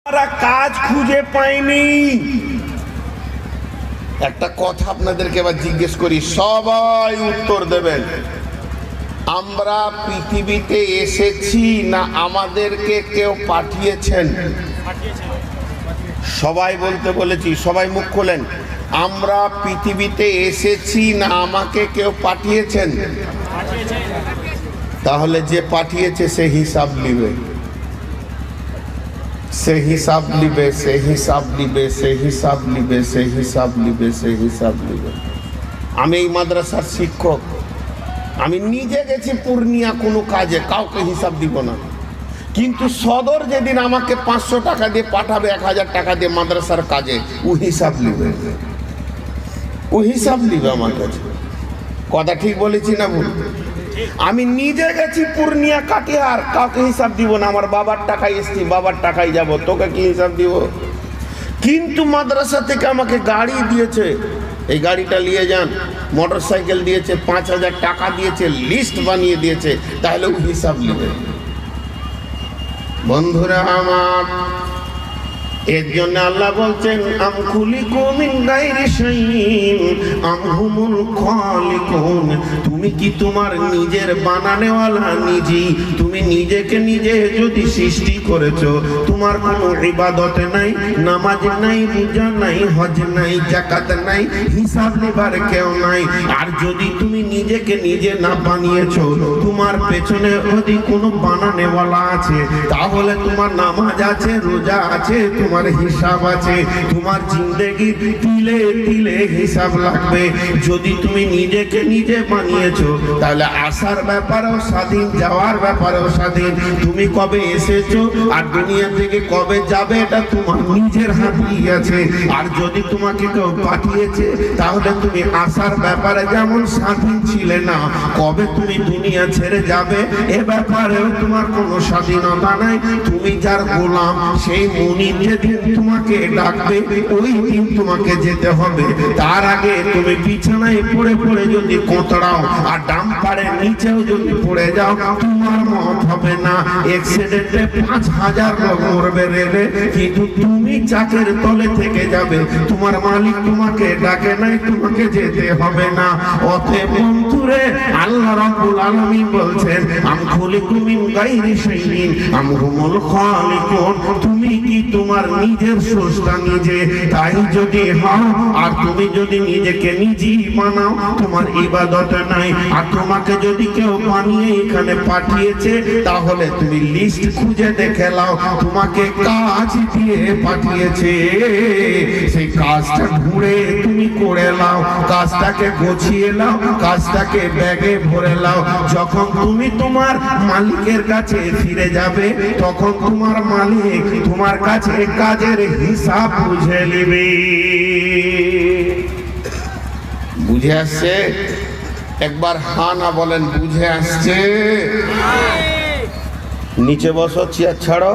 আমরা কাজ খুঁজে পাইনি। একটা কথা আপনাদেরকে এবার জিজ্ঞেস করি, সবাই উত্তর দেবেন। আমরা পৃথিবীতে এসেছি না আমাদেরকে কেউ পাঠিয়েছেন? সবাই বলতে বলেছি, সবাই মুখ খোলেন। আমরা পৃথিবীতে এসেছি না আমাকে কেউ পাঠিয়েছেন? তাহলে যে পাঠিয়েছে সে হিসাব নিবে, সে হিসাব নিবে, সে হিসাব নিবে, সে হিসাব নিবে, সে হিসাব নিবে, সে হিসাব নিবে। আমি এই মাদ্রাসার শিক্ষক, আমি নিজে গেছি পূর্ণিয়া কোনো কাজে, কাউকে হিসাব দিব না। কিন্তু সদর যেদিন আমাকে 500 টাকা দিয়ে পাঠাবে, 1000 টাকা দিয়ে মাদ্রাসার কাজে, ও হিসাব নিবে, ও হিসাব নিবে আমার কাছে। কথা ঠিক বলেছি না ভুল? আমি নিজে গেছি পূর্ণিয়া কাটিহার, কাউকে হিসাব দিব না। আমার বাবার টাকায় এসছি, বাবার টাকায় যাব, তোকে কি হিসাব দিব? কিন্তু মাদ্রাসা থেকে আমাকে গাড়ি দিয়েছে, এই গাড়িটা নিয়ে যান, মোটর সাইকেল দিয়েছে, 5000 টাকা দিয়েছে, লিস্ট বানিয়ে দিয়েছে, তাহলে ও হিসাব নেবে। বন্ধুরা আমার, এর জন্য আল্লাহ বলছেন আম খুলিকু মিন গায়রি শাইইন আম হুমুল খালিকুন। তুমি কি তোমার নিজের বানানেওয়ালা নিজে? তুমি নিজেকে নিজে যদি সৃষ্টি করেছো, তোমার কোনো ইবাদত নাই, নামাজ নাই, রোজা নাই, হজ নাই, যাকাত নাই, হিসাব নেবার কেউ নাই। আর যদি তুমি নিজেকে নিজে না বানিয়েছো, তোমার পেছনে যদি কোনো বানানেওয়ালা আছে, তাহলে তোমার নামাজ আছে, রোজা আছে, তোমার হিসাব আছে, তোমার জিন্দেগি তিলে তিলে হিসাব লাগবে। যদি তুমি নিজেকে নিজে বানিয়েছো, তাহলে আসার ব্যাপারেও স্বাধীন, যাওয়ার ব্যাপারেও স্বাধীন। তুমি কবে এসেছো আর দুনিয়া থেকে কবে যাবে, এটা তোমার নিজের হাতেই আছে। আর যদি তোমাকে কেউ পাঠিয়েছে, তাহলে তুমি আসার ব্যাপারে যেমন স্বাধীন ছিলে না, কবে তুমি দুনিয়া ছেড়ে যাবে এ ব্যাপারেও তোমার কোনো স্বাধীনতা নাই। তুমি যার গোলাম, সেই মুনির যেদিন তোমাকে ডাকবে, ওই দিন তোমাকে যেতে হবে। তার আগে তুমি বিছানায় পড়ে পড়ে যদি কোতড়াও আর ডাম্পারের নিচেও যদি পড়ে যাও, তোমার মত হবে না। অ্যাক্সিডেন্টে 5000 লোক মরবে রেলে, কিন্তু তুমি চাকের তলে থেকে যাবে। তোমার মালিক তোমাকে ডাকে নাই, তোমাকে যেতে হবে না। অতএব বন্ধুরে, আল্লাহ রাব্বুল আলামিন বলছেন আম খুলিকু মিন গায়রি শাইইন আম হুমুল খালিকুন। তুমি কি তোমার নিজের স্রষ্টা নিজে? তাই যদি হও, আর তুমি যদি নিজেকে নিজেই বানাও, তোমার ইবাদত নাই। আর তোমাকে যদি কেউ বানিয়ে এখানে পাঠিয়েছে, তাহলে তুমি লিস্ট খুঁজে দেখে নাও, তোমাকে কাজ দিয়ে পাঠিয়েছে, সেই কাজটা ঘুরে তুমি করে নাও, কাজটাকে গোছিয়ে নাও, কাজটাকে ব্যাগে ভরে নাও। যখন তুমি তোমার মালিকের কাছে ফিরে যাবে, তখন তোমার মালিক তোমার কাছে কাজের হিসাব বুঝে নেবে। বুঝে আসছে? একবার হা না বলেন, বুঝে আসছে? নিচে বসো, চেয়ার ছাড়ো।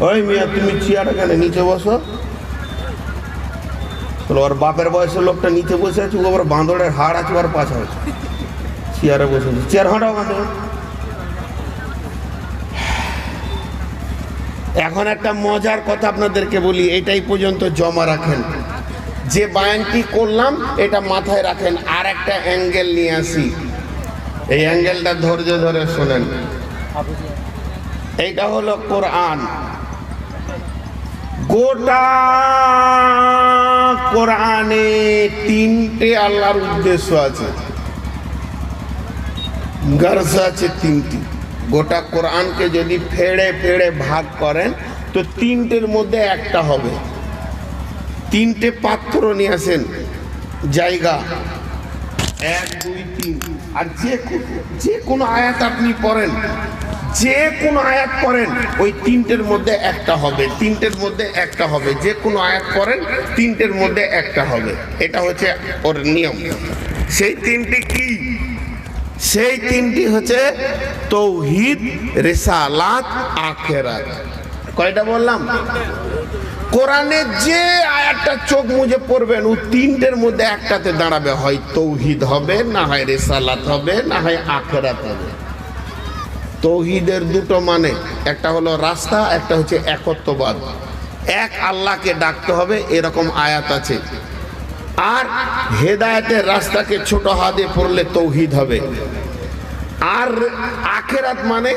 ওই মিয়া, তুমি চেয়ার এখানে নিচে বসো। ওর বাপের বয়সের লোকটা নিচে বসে আছে, ওর বাঁদরের হাড় আছে, ওর পাছা আছে, চেয়ারে বসে। চেয়ার হাঁটাও বাঁধো। এখন একটা মজার কথা আপনাদেরকে বলি, এটাই পর্যন্ত জমা রাখেন। যে বায়ানটি করলাম এটা মাথায় রাখেন। আর একটা অ্যাঙ্গেল নিয়ে আসি, এই অ্যাঙ্গেলটা ধৈর্য ধরে শোনেন। এইটা হলো কোরআন। গোটা কোরআনে 3টে আল্লাহর উদ্দেশ্য আছে, গার্জ আছে 3টি। গোটা কোরআনকে যদি ফেড়ে ফেড়ে ভাগ করেন, তো 3টের মধ্যে একটা হবে। 3টে পাত্র নিয়ে আসেন, জায়গা 1 2 3। আর যে কোনো আয়াত আপনি পড়েন, যে কোনো আয়াত পড়েন, ওই 3টের মধ্যে একটা হবে, 3টের মধ্যে একটা হবে। যে কোনো আয়াত পড়েন, 3টের মধ্যে একটা হবে। এটা হচ্ছে ওর নিয়ম। সেই 3টি কি? সেই 3টি হচ্ছে তৌহিদ, রিসালাত, আখিরাত। কয়টা বললাম? কোরআনে যে আয়াতটা চোখ মুজে পড়বেন, ও 3টের মধ্যে একটাতে দাঁড়াবে। হয় তৌহিদ হবে, না হয় রিসালাত হবে, না হয় আখিরাত হবে। তৌহিদের দুটো মানে, একটা হলো রাস্তা, একটা হচ্ছে একত্ববাদ। এক আল্লাহকে ডাকতে হবে, এরকম আয়াত আছে। আর হেদায়েতের রাস্তাকে ছোট হাতে পড়লে তৌহিদ হবে। আর আখেরাত মানে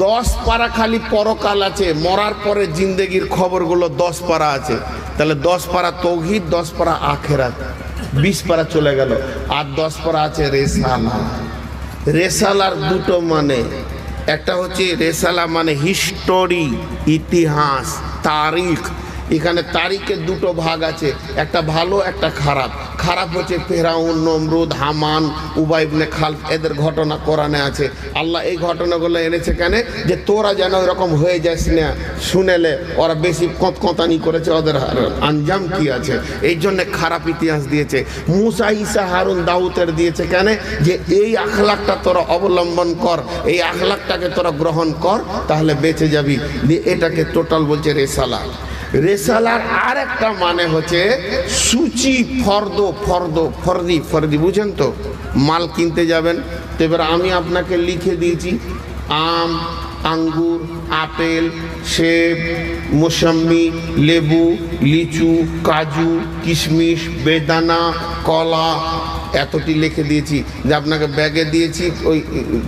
10 পারা খালি পরকাল আছে, মরার পরে জিন্দেগির খবরগুলো 10 পারা আছে। তাহলে 10 পারা তৌহিদ, 10 পারা আখেরাত, 20 পারা চলে গেল। আর 10 পারা আছে রেসালা। রেসালার দুটো মানে, একটা হচ্ছে রেসালা মানে হিস্টোরি, ইতিহাস, তারিখ। এখানে তারিখের দুটো ভাগ আছে, একটা ভালো একটা খারাপ। খারাপ হচ্ছে ফেরাউন, নমরুদ, হামান, উবাই ইবনে খালফ, এদের ঘটনা কোরআনে আছে। আল্লাহ এই ঘটনাগুলো এনেছে কেন? যে তোরা যেন এরকম হয়ে যাস না, শুনেলে ওরা বেশি কঁতকঁতানি করেছে, ওদের আঞ্জাম কি আছে, এই জন্য খারাপ ইতিহাস দিয়েছে। মুসা, ঈসা, হারুন, দাউদের দিয়েছে কেন? যে এই আখলাকটা তোরা অবলম্বন কর, এই আখলাকটাকে তোরা গ্রহণ কর, তাহলে বেঁচে যাবি। এটাকে টোটাল বলছে রেসালা। রেসালার আর একটা মানে হচ্ছে সূচি, ফর্দি, বুঝেন তো? মাল কিনতে যাবেন, তো এবার আমি আপনাকে লিখে দিয়েছি আম, আঙ্গুর, আপেল, সেব, মৌসম্বি, লেবু, লিচু, কাজু, কিশমিশ, বেদানা, কলা, এতটি লিখে দিয়েছি। যে আপনাকে ব্যাগে দিয়েছি ওই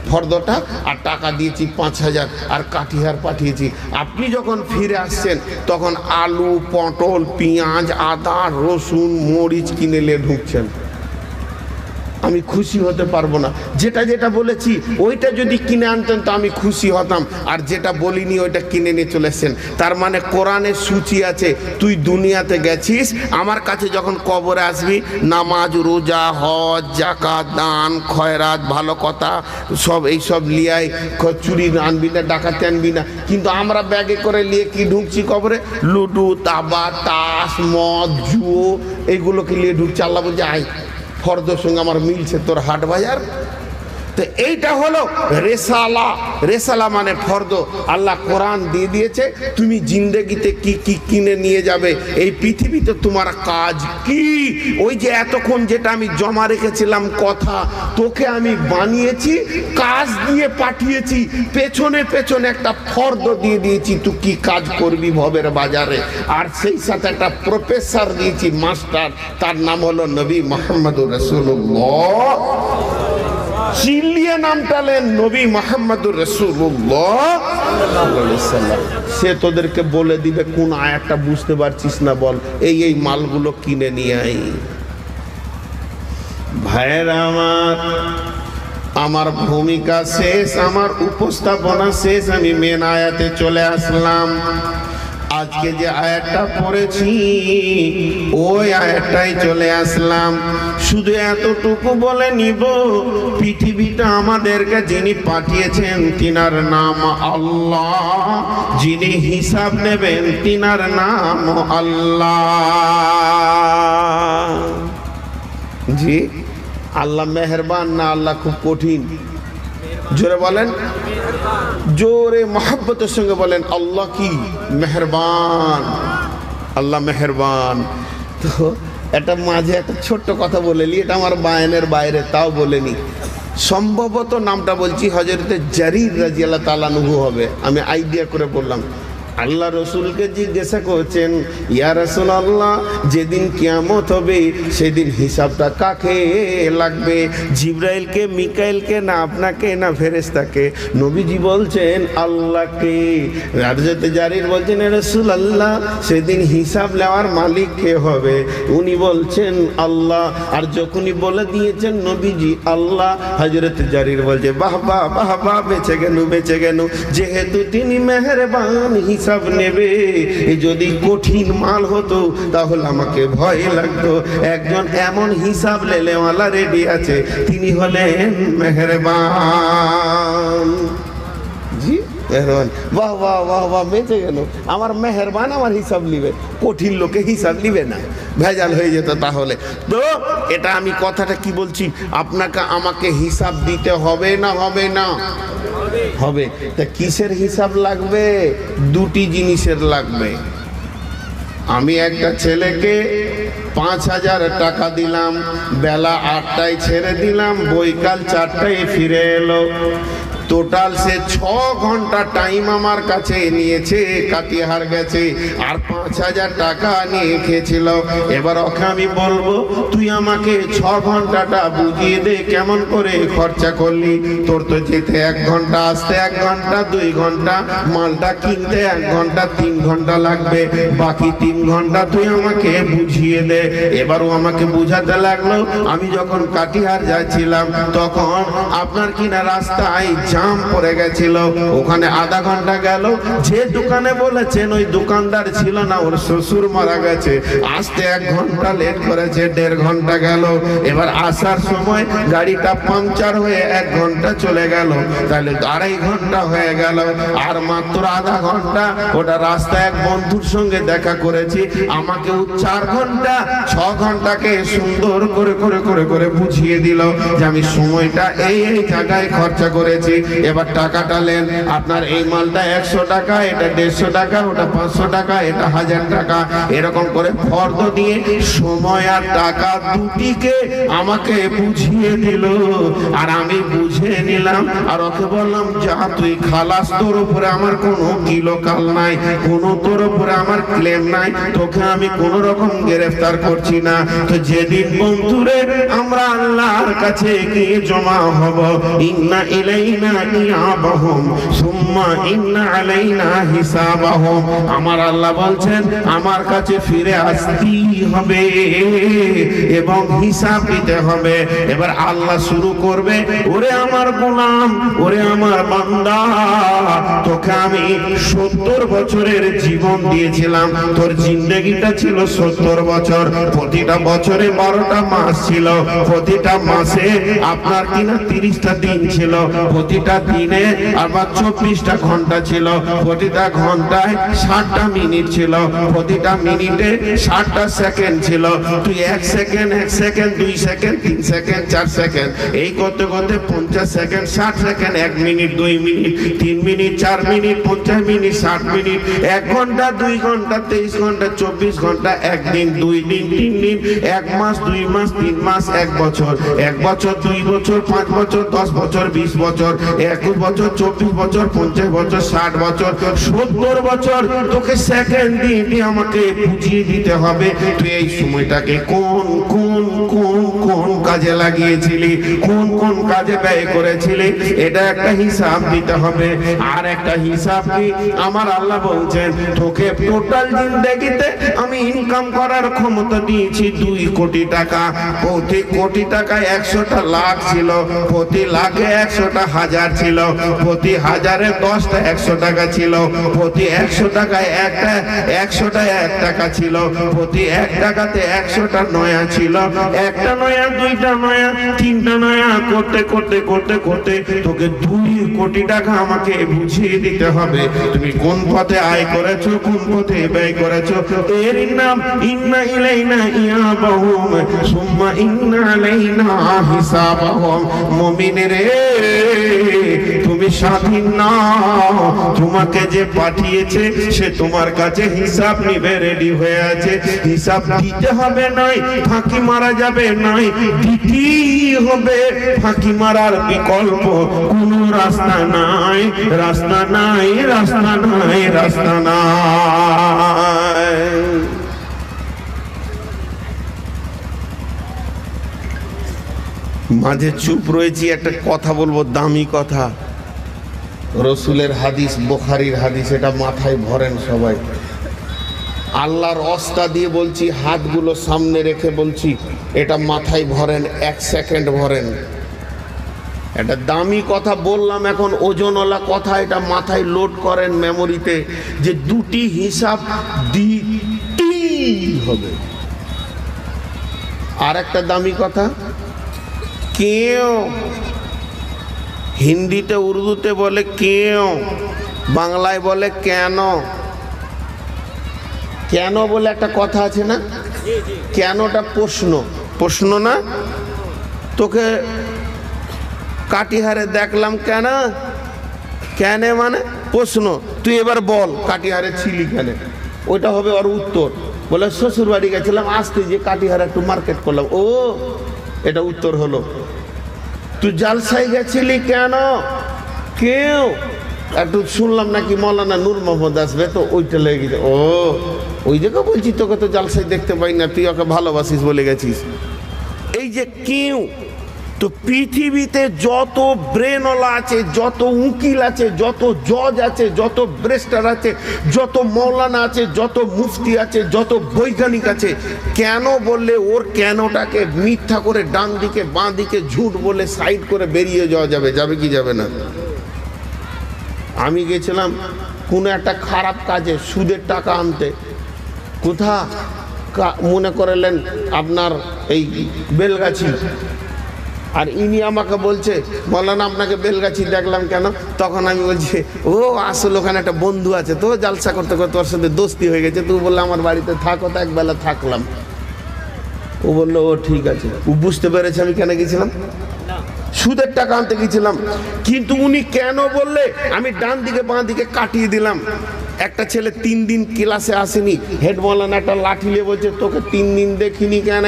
ফর্দটা, আর টাকা দিয়েছি 5000, আর কাঠিহার পাঠিয়েছি। আপনি যখন ফিরে আসছেন তখন আলু, পটল, পেঁয়াজ, আদা, রসুন, মরিচ কিনে নিয়ে ঢুকছেন। আমি খুশি হতে পারবো না? যেটা যেটা বলেছি ওইটা যদি কিনে আনতেন তো আমি খুশি হতাম, আর যেটা বলিনি ওইটা কিনে নিয়ে চলে এসছেন। তার মানে কোরআনের সূচি আছে। তুই দুনিয়াতে গেছিস, আমার কাছে যখন কবরে আসবি, নামাজ, রোজা, হজ, যাকাত, দান, খয়রাত, ভালো কথা সব এইসব লিয়াই, চুরি আনবি না, ডাকাতি আনবি না। কিন্তু আমরা ব্যাগে করে নিয়ে কি ঢুকছি কবরে? লুডু, তাবা, তাস, মদ, জুয়ো, এইগুলোকে নিয়ে ঢুকছে। আল্লাহ বলছে আয়, ফর্দর সঙ্গে আমার মিলছে তোর হাট বাজার। তো এইটা হলো রেসালা। রেসালা মানে ফর্দ। আল্লাহ কোরআন দিয়ে দিয়েছে, তুমি জিন্দেগিতে কি কি কিনে নিয়ে যাবে, এই পৃথিবীতে তোমার কাজ কি। ওই যে এতক্ষণ যেটা আমি জমা রেখেছিলাম কথা, তোকে আমি বানিয়েছি, কাজ দিয়ে পাঠিয়েছি, পেছনে পেছনে একটা ফর্দ দিয়ে দিয়েছি, তুই কি কাজ করবি ভবের বাজারে। আর সেই সাথে একটা প্রফেসর দিয়েছি, মাস্টার, তার নাম হলো নবী মুহাম্মদুর রাসূলুল্লাহ। চিল্লিয়ে নামটালেন নবী মুহাম্মদুর রাসূলুল্লাহ সাল্লাল্লাহু আলাইহি সাল্লাম। সে তোদেরকে বলে দিবে কোন আয়াতটা বুঝতে পারছিস না, বল এই এই মালগুলো কিনে নিয়ে আই। ভাইয়েরা আমার ভূমিকা শেষ, আমার উপস্থাপনা শেষ, আমি মেন আয়াতে চলে আসলাম। আজকে যে আয়াতটা পড়েছি ওই আয়াতটাই চলে আসলাম। শুধু এতটুকু বলে নিব, পৃথিবীটা আমাদেরকে যিনি পাঠিয়েছেন তিনার নাম আল্লাহ, যিনি হিসাব নেবেন তিনার নাম আল্লাহ। জি, আল্লাহ মেহেরবান না আল্লাহ খুব কঠিন? জোরে বলেন, জোরে মহব্বতের সঙ্গে বলেন, আল্লাহ কি মেহেরবান, আল্লাহ মেহেরবান। তো এটা মাঝে একটা ছোট্ট কথা বলেলি, এটা আমার বায়ানের বাইরে, তাও বলেনি। সম্ভবত নামটা বলছি হযরতে জারীর রাদিয়াল্লাহু তাআলা আনহু হবে, আমি আইডিয়া করে বললাম। আল্লাহ রসুলকে জিজ্ঞাসা করছেন, ইয়া রাসূলুল্লাহ, যেদিন কিয়ামত হবে সেদিন হিসাবটা কাকে লাগবে? জিবরাইলকে, মিকাইলকে, না আপনাকে, না ফেরেশতাকে? নবীজি বলছেন আল্লাহকে। হযরতে জারীর বলছেন, ইয়া রাসূলুল্লাহ, সেদিন হিসাব নেওয়ার মালিক কে হবে? উনি বলছেন আল্লাহ। আর যখনই বলে দিয়েছেন নবীজি আল্লাহ, হযরতে জারীর বলছে বাহ বাহ বাহ বাহ, বেঁচে গেল, বেঁচে গেল। যেহেতু তিনি মেহেরবান, হিসাব নেবে। যদি কঠিন মাল হতো তাহলে আমাকে ভয় লাগতো। একজন এমন হিসাব লেলেওয়ালা রেডি আছে, তিনি হলেন মেহেরবান। জি মেহেরবান, বাহ বাহ বাহ বাহ, বেঁচে গেল। আমার মেহেরবান আমার হিসাব নিবে, কঠিন লোকে হিসাব নিবে না, ভেজাল হয়ে যেত তাহলে। তো এটা আমি কথাটা কি বলছি, আপনাকে আমাকে হিসাব দিতে হবে না হবে না? হবে। তা কিসের হিসাব লাগবে? দুটি জিনিসের লাগবে। আমি একটা ছেলেকে 5000 টাকা দিলাম, বেলা 8টায় ছেড়ে দিলাম, বৈকাল 4টায় ফিরে এলো। টোটাল সে 6 ঘন্টা টাইম আমার কাছে নিয়েছে, কাটিহার গেছে, আর 5,000 টাকা নিয়ে খেয়েছিল। এবার ওকে আমি বলবো তুই আমাকে 6 ঘন্টাটা বুঝিয়ে দে কেমন করে খরচা করলি। তোর তো যেতে 1 ঘন্টা, আসতে 1 ঘন্টা, 2 ঘন্টা, মালটা কিনতে 1 ঘন্টা, 3 ঘন্টা লাগবে, বাকি 3 ঘন্টা তুই আমাকে বুঝিয়ে দে। এবারও আমাকে বুঝাতে লাগলো। আমি যখন কাটিহার যাচ্ছিলাম তখন আপনার কিনা রাস্তায় জাম পড়ে গেছিল, ওখানে আধা ঘন্টা গেল। যে দোকানে বলেছেন ওই দোকানদার ছিল না, ওর শ্বশুর মারা গেছে, আসতে 1 ঘন্টা লেট করেছে, 1.5 ঘন্টা গেল। এবার আসার সময় গাড়িটা পাংচার হয়ে 1 ঘন্টা চলে গেল, তাহলে 2.5 ঘন্টা হয়ে গেল। আর মাত্র আধা ঘন্টা ওটা রাস্তায় এক বন্ধুর সঙ্গে দেখা করেছি, আমাকে 4 ঘন্টা 6 ঘন্টাকে সুন্দর করে করে করে করে বুঝিয়ে দিল যে আমি সময়টা এই এই জায়গায় খরচা করেছি। এবার টাকাটা নেন, আপনার এই মালটা 100 টাকা, এটা 150 টাকা, ওটা 500 টাকা, এটা 1000 টাকা, এরকম করে ফর্দ দিয়ে সময় আর টাকা দুটিকে আমাকে বুঝিয়ে দিল। আর আমি বুঝে নিলাম, আর ওকে বললাম যা তুই খালাস, তোর উপরে আমার কোনো কিলোকাল নাই, কোনো তোর উপরে আমার ক্লেম নাই, তোকে আমি কোনো রকম গ্রেফতার করছি না। তো যেদিন বন্ধুরে আমরা আল্লাহর কাছে গিয়ে জমা হব, ইন্না ইলাইনা ইয়াবাহুম সুম্মা ইন্না আলাইনা হিসাবাহুম, আমার আল্লাহ বলছেন আমার কাছে ফিরে আসতেই হবে এবং হিসাব দিতে হবে। এবার আল্লাহ শুরু করবে, ওরে আমার গোলাম, ওরে আমার বান্দা, তোকে আমি 70 বছরের জীবন দিয়েছিলাম, তোর জিন্দেগিটা ছিল 70 বছর, প্রতিটা বছরে 12টা মাস ছিল, প্রতিটা মাসে আপনার কিনা 30টা দিন ছিল, প্রতিটা দিনে আবার 24টা ঘন্টা ছিল, প্রতিটা ঘন্টায় 60টা মিনিট ছিল, প্রতিটা মিনিটে 60টা সেকেন্ড ছিল। তুই 1 second, 1 second, 2 second, 3 second, 4 second, এই করতে করতে 50 second, 60 second, 1 minute, 2 minute, 3 minute, 4 minute, 50 minute, 60 minute, 1 ঘন্টা, 2 ঘন্টা, 23 ঘন্টা, 24 ঘন্টা, 1 দিন, 2 দিন, 3 দিন, 1 মাস, 2 মাস, 3 মাস, 1 বছর, 1 বছর, 2 বছর, 5 বছর, 10 বছর, 20 বছর, 21 বছর, 24 বছর, 50 বছর, 60 বছর, 70 বছর, তোকে সেকেন্ড দিয়ে আমাকে বুঝিয়ে দিতে হবে তুই এই সময়টাকে কোন কোন কোন কোন কাজে লাগিয়েছিলি, কোন কোন কাজে ব্যয় করেছিলি, এটা একটা হিসাব দিতে হবে। আর একটা হিসাব কি আমার আল্লাহ বলছেন, তোকে টোটাল জিন্দেগিতে আমি ইনকাম করার ক্ষমতা দিয়েছি 2 কোটি টাকা, প্রতি কোটি টাকায় 100টা লাখ ছিল, প্রতি লাখে 100টা হাজার ছিল, প্রতি হাজারে 10টা 100 টাকা ছিল, প্রতি 100 টাকায় 100টা 1 টাকা ছিল, প্রতি 1 টাকাতে 100টা নয়া ছিল, 1টা নয়া, 2টা নয়া, 3টা নয়া করতে করতে করতে করতে তোকে 2 কোটি টাকা আমাকে বুঝিয়ে দিতে হবে তুমি কোন পথে আয় করেছো, কোন পথে ব্যয় করেছো। এর নাম ইন্না ইলাইনা ইয়াবাহুম সুম্মা ইন্না আলাইনা হিসাবাহুম। মুমিনেরে তুমি স্বাধীন না, তোমাকে যে পাঠিয়েছে সে তোমার কাছে হিসাব নিবে রেডি হয়ে আছে, হিসাব দিতে হবে নাই, ফাঁকি মারা যাবে নাই, দিতেই হবে, ফাঁকি মারার বিকল্প কোনো রাস্তা নাই, রাস্তা নাই, রাস্তা নাই, রাস্তা নাই। মাঝে চুপ রয়েছি, একটা কথা বলবো, দামি কথা, রসুলের হাদিস, বুখারীর হাদিস, এটা মাথায় ভরেন সবাই। আল্লাহর ওয়াস্তা দিয়ে বলছি, হাতগুলো সামনে রেখে বলছি, এটা মাথায় ভরেন, 1 সেকেন্ড ভরেন। এটা দামি কথা বললাম, এখন ওজনওয়ালা কথা, এটা মাথায় লোড করেন মেমোরিতে, যে 2টি হিসাব দিতেই হবে। আর একটা দামি কথা, কেউ হিন্দিতে উর্দুতে বলে কেউ, বাংলায় বলে কেন। কেন বলে একটা কথা আছে না, কেনটা প্রশ্ন, প্রশ্ন না। তোকে কাটিহারে দেখলাম, কেন, কেন মানে প্রশ্ন, তুই এবার বল কাটিহারে ছিলি কেন, ওইটা হবে ওর উত্তর। বলে শ্বশুর বাড়ি গেছিলাম, আসতে যে কাটিহারে একটু মার্কেট করলাম, ও এটা উত্তর হলো। তুই জালসায় গেছিলি কেন, কেউ একটু শুনলাম নাকি মৌলানা নূর মোহাম্মদ আসবে, তো ওইটা লেগে গেছে। ও ওই জায়গা বলছি, তোকে তো জালসায় দেখতে পাই না, তুই ওকে ভালোবাসিস বলে গেছিস। এই যে কেউ, তো পৃথিবীতে যত ব্রেনওয়ালা আছে, যত উকিল আছে, যত জজ আছে, যত ব্যারিস্টার আছে, যত মৌলানা আছে, যত মুফতি আছে, যত বৈজ্ঞানিক আছে, কেন বললে ওর কেনটাকে মিথ্যা করে ডান দিকে বাঁ দিকে ঝুট বলে সাইড করে বেরিয়ে যাওয়া যাবে, যাবে কি যাবে না? আমি গেছিলাম কোনো একটা খারাপ কাজে সুদের টাকা আনতে, কোথা মনে করলেন আপনার এই বেলগাছি, আর ইনি আমাকে বলছে মৌলানা আপনাকে বেলগাছি দেখলাম কেন? তখন আমি বলছি ও আসলে ওখানে একটা বন্ধু আছে, তো জালসা করতে করতে তোর সাথে দোস্তি হয়ে গেছে, তুই বললে আমার বাড়িতে থাকো, তো একবেলা থাকলাম। ও বললো ও ঠিক আছে। ও বুঝতে পেরেছে আমি কেন গেছিলাম, সুদের টাকা আনতে গেছিলাম। কিন্তু উনি কেন বললে আমি ডান দিকে বাঁ দিকে কাটিয়ে দিলাম। একটা ছেলে 3 দিন ক্লাসে আসেনি, হেড মৌলানা একটা লাঠি নিয়ে বলছে তোকে 3 দিন দেখিনি কেন?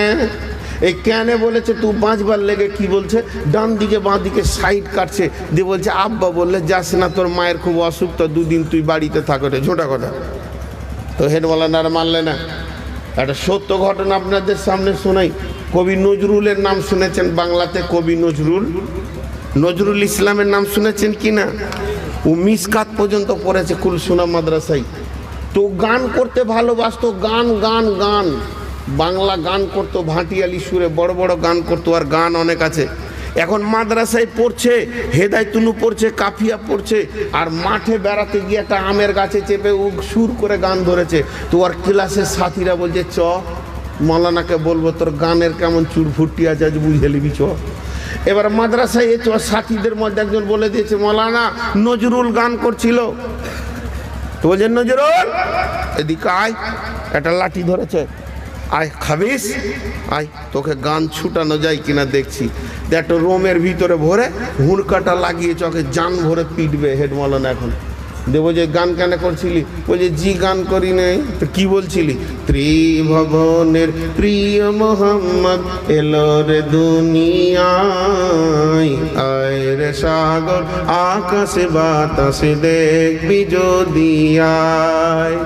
এই কেন বলেছে তুই 5 বার লেগে কি বলছে ডান দিকে বাঁ দিকে সাইড কাটছে, দিয়ে বলছে আব্বা বললে যাস না, তোর মায়ের খুব অসুখ, তো 2 দিন তুই বাড়িতে থাকো, ঝোটা কথা। তো হেড মৌলানা আর মানলে না। একটা সত্য ঘটনা আপনাদের সামনে শোনাই। কবি নজরুলের নাম শুনেছেন? বাংলাতে কবি নজরুল ইসলামের নাম শুনেছেন কি না? ও মিসকাত পর্যন্ত পড়েছে কুলসুনা মাদ্রাসায়। তো গান করতে ভালোবাসতো, গান গান গান বাংলা গান করতো, ভাটিয়ালি সুরে বড় বড় গান করতো, আর গান অনেক আছে। এখন মাদ্রাসায় পড়ছে, হেদায়তুনু পড়ছে, কাফিয়া পড়ছে, আর মাঠে বেড়াতে গিয়ে একটা আমের গাছে চেপে ও সুর করে গান ধরেছে। তো আর ক্লাসের সাথীরা বলছে চ মৌলানাকে বলবো তোর গানের কেমন চুর ফুটি আছে, আজ বুঝে নিবি চ। এবার মাদ্রাসায় এ সাথীদের মধ্যে একজন বলে দিয়েছে মৌলানা নজরুল গান করছিল। তো বলছেন নজরুল এদিকে আয়, একটা লাঠি ধরেছে, আয় খাবিস, আয় তোকে গান ছুটানো যায় কিনা দেখছি। একটা রোমের ভিতরে ভরে হুড়কাটা লাগিয়ে চোখে জান ভরে পিটবে হেড মৌলানা। এখন দেবো যে গান কেন করছিলি? বলছে জি গান করি নাই। তো কি বলছিলি? ত্রিভুবনের প্রিয় মোহাম্মদ এলো রে দুনিয়ায়, আয় রে সাগর আকাশে বাতাসে দেখবি যদি আয়।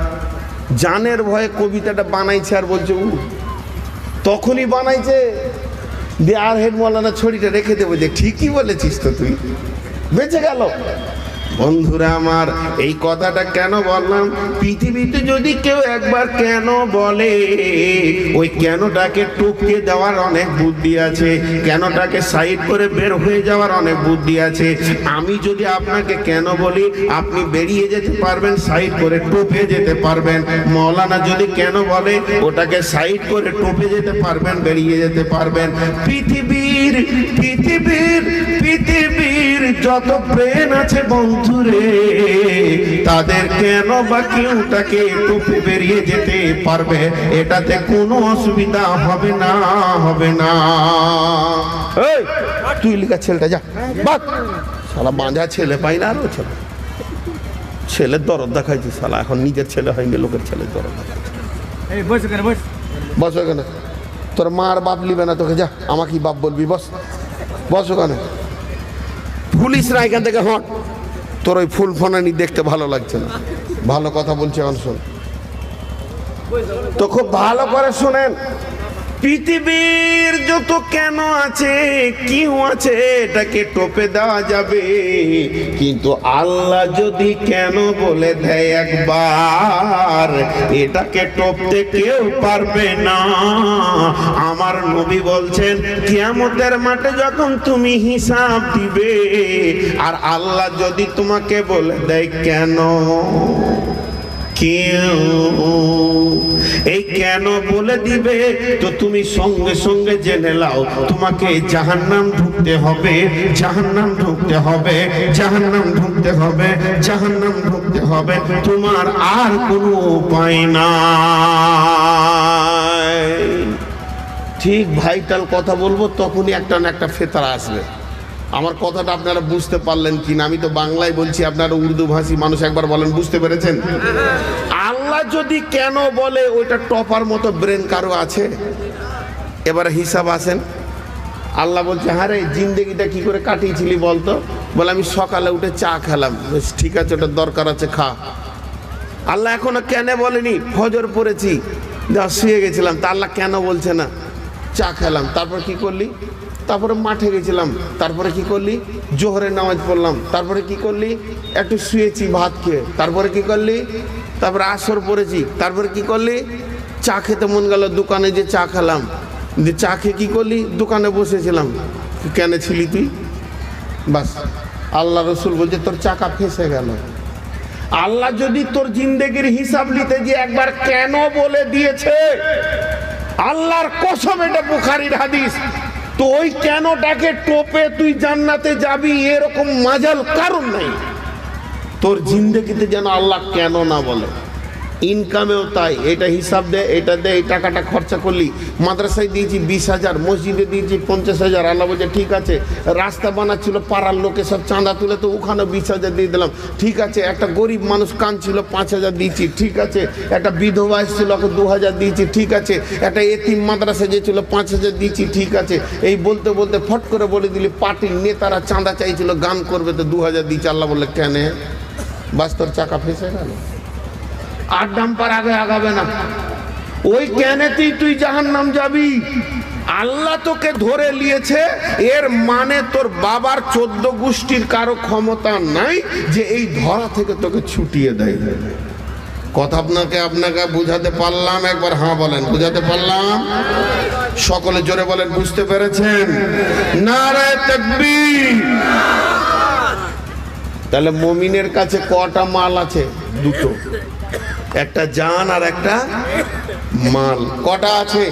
জানের ভয়ে কবিতাটা বানাইছে, আর বলছে উ তখনই বানাইছে দিয়ে আর হেড মৌলানা ছড়িটা রেখে দেবো যে ঠিকই বলেছিস, তো তুই বেঁচে গেল। বন্ধুরা আমার, এই কথাটা কেন বললাম? পৃথিবীতে যদি কেউ একবার কেন বলে, ওই কেনটাকে টপকে দেওয়ার অনেক বুদ্ধি আছে, কেনটাকে সাইড করে বের হয়ে যাওয়ার অনেক বুদ্ধি আছে। আমি যদি আপনাকে কেন বলি, আপনি বেরিয়ে যেতে পারবেন, সাইড করে টপে যেতে পারবেন। মৌলানা যদি কেন বলে, ওটাকে সাইড করে টপে যেতে পারবেন, বেরিয়ে যেতে পারবেন। পৃথিবীর পৃথিবীর পৃথিবীর যত প্রেম আছে বন্ধুরে, তাদের কেন বা কেউটাকে টপে বেরিয়ে যেতে পারবে, এটাতে কোনো অসুবিধা হবে না, হবে না। এই তুই লিখা ছেলেটা যা বাদ, শালা বাঁধা ছেলে পাই না, আরো ছেলের দরদ দেখাইছি শালা, এখন নিজের ছেলে হয়নি, লোকের ছেলের দরদ দেখাইছে। বস ওখানে, তোর মা আর বাপ লিবে না তোকে, যা আমাকেই বাপ বলবি, বস বস ওখানে। পুলিশ না এখান থেকে হট, তোর ওই ফুল ফোনানি দেখতে ভালো লাগছে না, ভালো কথা বলছে এখন শোন। তো খুব ভালো করে শোনেন, পৃথিবীর যত কেন আছে কি আছে এটাকে টপে দেওয়া যাবে, কিন্তু আল্লাহ যদি কেন বলে দেয় একবার, এটাকে টপতে কেউ পারবে না। আমার নবী বলছেন কিয়ামতের মাঠে যখন তুমি হিসাব দিবে, আর আল্লাহ যদি তোমাকে বলে দেয় কেন, এই কেন বলে দিবে, তো তুমি সঙ্গে সঙ্গে জেনে নাও তোমাকে জাহান্নাম ঢুকতে হবে, জাহান্নাম ঢুকতে হবে, জাহান্নাম ঢুকতে হবে, জাহান্নাম ঢুকতে হবে, তোমার আর কোনো উপায় নাই। ঠিক ভাইটাল কথা বলবো, তখনই একটা না একটা ফেতরা আসবে। আমার কথাটা আপনারা বুঝতে পারলেন কিনা? আমি তো বাংলায় বলছি, আপনারা উর্দু ভাষী মানুষ, একবার বলেন বুঝতে পেরেছেন? আল্লাহ যদি কেন বলে, ওইটা টপার মতো ব্রেন কারো আছে? এবারে হিসাব আসেন, আল্লাহ বলছে, হ্যাঁ রে, জিন্দেগিটা কি করে কাটিয়েছিলি বলতো? বলে, আমি সকালে উঠে চা খেলাম। বেশ, ঠিক আছে, ওটা দরকার আছে, খা। আল্লাহ এখনো কেন বলেনি? ফজর পড়েছি, যা শুয়ে গেছিলাম। তা আল্লাহ কেন বলছে না? চা খেলাম। তারপর কি করলি? তারপরে মাঠে গেছিলাম। তারপরে কি করলি? জোহরের নামাজ পড়লাম। তারপরে কি করলি? একটু শুয়েছি ভাত খেয়ে। তারপরে কি করলি? তারপরে আসর পড়েছি। তারপরে কি করলি? চা খেতে মন গেল, দোকানে যে চা খেলাম। যে চা খেয়ে কি করলি? দোকানে বসেছিলাম। কেন ছিলি তুই? বাস, আল্লাহ রসুল বলছে তোর চাকা ফেঁসে গেল। আল্লাহ যদি তোর জিন্দেগির হিসাব নিতে যে একবার কেন বলে দিয়েছে, আল্লাহর কসম, এটা বুখারীর হাদিস, তো ওই কেনটাকে টোপে তুই জান্নাতে যাবি এরকম মাজাল কারণ নাই। তোর জিন্দেগিতে যেন আল্লাহ কেন না বলে। ইনকামেও তাই, এটা হিসাব দে, এটা দে, এই টাকাটা খরচা করলি। মাদ্রাসায় দিয়েছি 20,000, মসজিদে দিয়েছি 50,000। আল্লাহ বলছে ঠিক আছে। রাস্তা বানাচ্ছিল, পাড়ার লোকে সব চাঁদা তুলে, তো ওখানে 20,000 দিয়ে দিলাম, ঠিক আছে। একটা গরিব মানুষ কাঁদছিল, 5,000 দিয়েছি, ঠিক আছে। একটা বিধবা এসেছিল, ওকে 2,000 দিয়েছি, ঠিক আছে। একটা এতিম মাদ্রাসা যে ছিল, 5,000 দিয়েছি, ঠিক আছে। এই বলতে বলতে ফট করে বলে দিলি পার্টির নেতারা চাঁদা চাইছিল, গান করবে, তো 2,000 দিয়েছি। আল্লাহ বললে কেন? বাস, তোর চাকা ফেঁসে গেল। আর ডাম্পার আগে আগাবে না। ওই কেনেতেই তুই জাহান্নাম যাবি। আল্লাহ তোকে ধরে নিয়েছে, এর মানে তোর বাবার 14 গোষ্ঠীর কারো ক্ষমতা নাই যে এই ধরা থেকে তোকে ছুটিয়ে দেয়। কথা আপনাকে বুঝাতে পারলাম? একবার হ্যাঁ বলেন, বুঝাতে পারলাম? সকলে জোরে বলেন, বুঝতে পেরেছেন? নারায়ে তাকবীর। তাহলে মুমিনের কাছে কটা মাল আছে? দুটো, একটা জান আর একটা মাল। কটা আছে?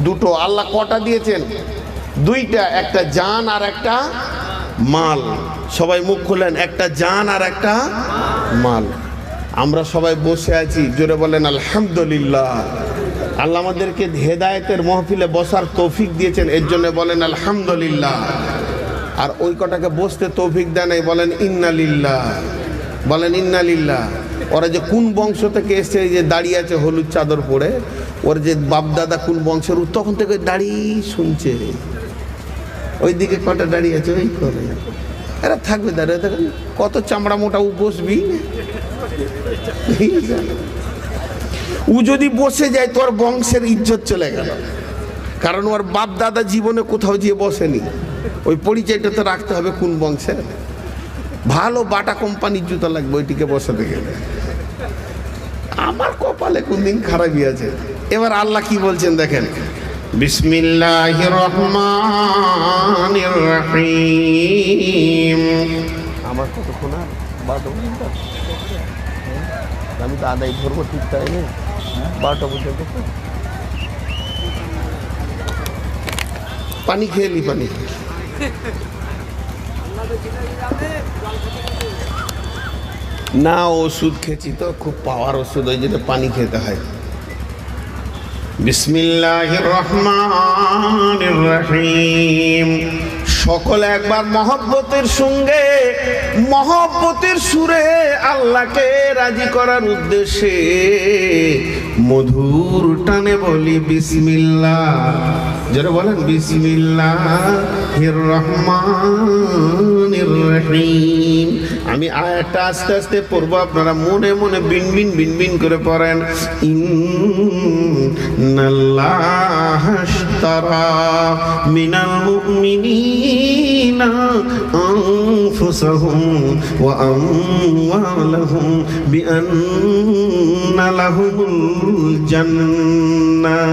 দুটো। আল্লাহ কটা দিয়েছেন? দুইটা, একটা জান আর একটা মাল। সবাই মুখ খুলেন, একটা জান আর একটা মাল। আমরা সবাই বসে আছি, জোরে বলেন আলহামদুলিল্লাহ। আল্লাহ আমাদেরকে হেদায়েতের মাহফিলে বসার তৌফিক দিয়েছেন, এর জন্য বলেন আলহামদুলিল্লাহ। আর ওই কটাকে বসতে তৌফিক দেয় নাই, বলেন ইন্নালিল্লাহ, বলেন ইন্নালিল্লাহ। ওরা যে কোন বংশ থেকে এসে যে দাঁড়িয়ে আছে হলুদ চাদর পরে, ওর যে বাপদাদা কোন বংশের, তখন থেকে দাঁড়িয়ে শুনছে। ওইদিকে কটা দাঁড়িয়ে আছে, ওই করে এরা থাকবে দাঁড়িয়ে। দেখেন কত চামড়া মোটা, ও বসবি। ও যদি বসে যায় তোর বংশের ইজ্জত চলে গেল, কারণ ওর বাপ দাদা জীবনে কোথাও গিয়ে বসেনি। ওই পরিচয়টা তো রাখতে হবে কোন বংশের। ভালো বাটা কোম্পানির জুতা লাগবে ওইটিকে বসাতে গেলে। আমার কপালে কোন দিন খারাপই আছে। এবার আল্লাহ কি বলছেন দেখেন, বিসমিল্লাহির রহমানির রহিম। আমার কতক্ষণ আর আমি তো আদায় ধরবো, ঠিক তাই না? 12টা পর্যন্ত পানি খেয়ে পানি। না, ওষুধ খেয়েছি তো, খুব পাওয়ার ওষুধ, ওই জন্য পানি খেতে হয়। বিসমিল্লাহির রহমানির রহিম। সকলে একবার মহব্বতের সঙ্গে, মহব্বতের সুরে আল্লাহকে রাজি করার উদ্দেশ্যে মধুর টানে বলি বিসমিল্লাহ। যারা বলেন বিসমিল্লাহির রহমানির রহিম। আমি আয়াতটা আস্তে আস্তে পড়বো, আপনারা মনে মনে বিনবিন বিনবিন করে পড়েন। ইন্নাল্লাহা আশতারা মিনাল মুমিনিনা আনফুসাহুম ওয়া আমওয়ালাহুম বিআন্না লাহুমুল জান্নাহ।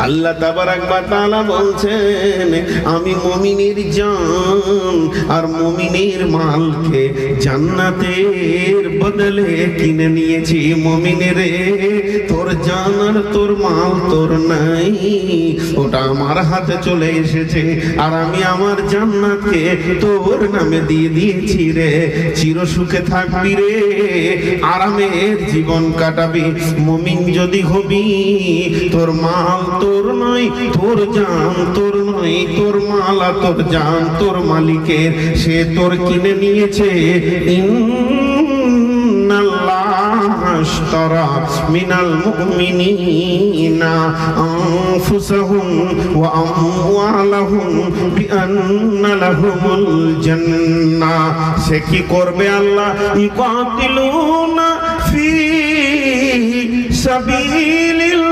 আল্লাহ তাবারাক ওয়া তাআলা বলছেন, আমি মুমিনের জান আর মুমিনের মালকে জান্নাতের বদলে কিনে নিয়েছি। মুমিনের তোর জান আর তোর মাল তোর নাই, ওটা আমার হাতে চলে এসেছে, আর আমি আমার জান্নাতকে তোর নামে দিয়ে দিয়েছি রে। চির সুখে থাকবি রে, আরামের জীবন কাটাবি। মুমিন যদি হবি, তোর মাল তোর নয়, তোর জান তোর নয়, তোর মালা তোর জান তোর মালিকের, সে তোর কিনে নিয়েছে। ইন্নাল্লাহা আশতারা মিনাল মুমিনিনা আনফুসাহুম ওয়া আমওয়ালাহুম বিআন্না লাহুমুল জান্নাহ। সে কি করবে আল্লাহ? ইকাতিলুনা ফি সাবিলিল্লাহি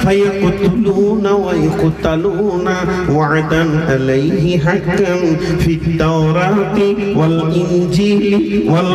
ফায়াকতুলুনা ওয়া ইয়াকতালুনা ওয়া'দান আলাইহি হাক্কান ফিত তাওরাতি ওয়াল ইনজিলি ওয়াল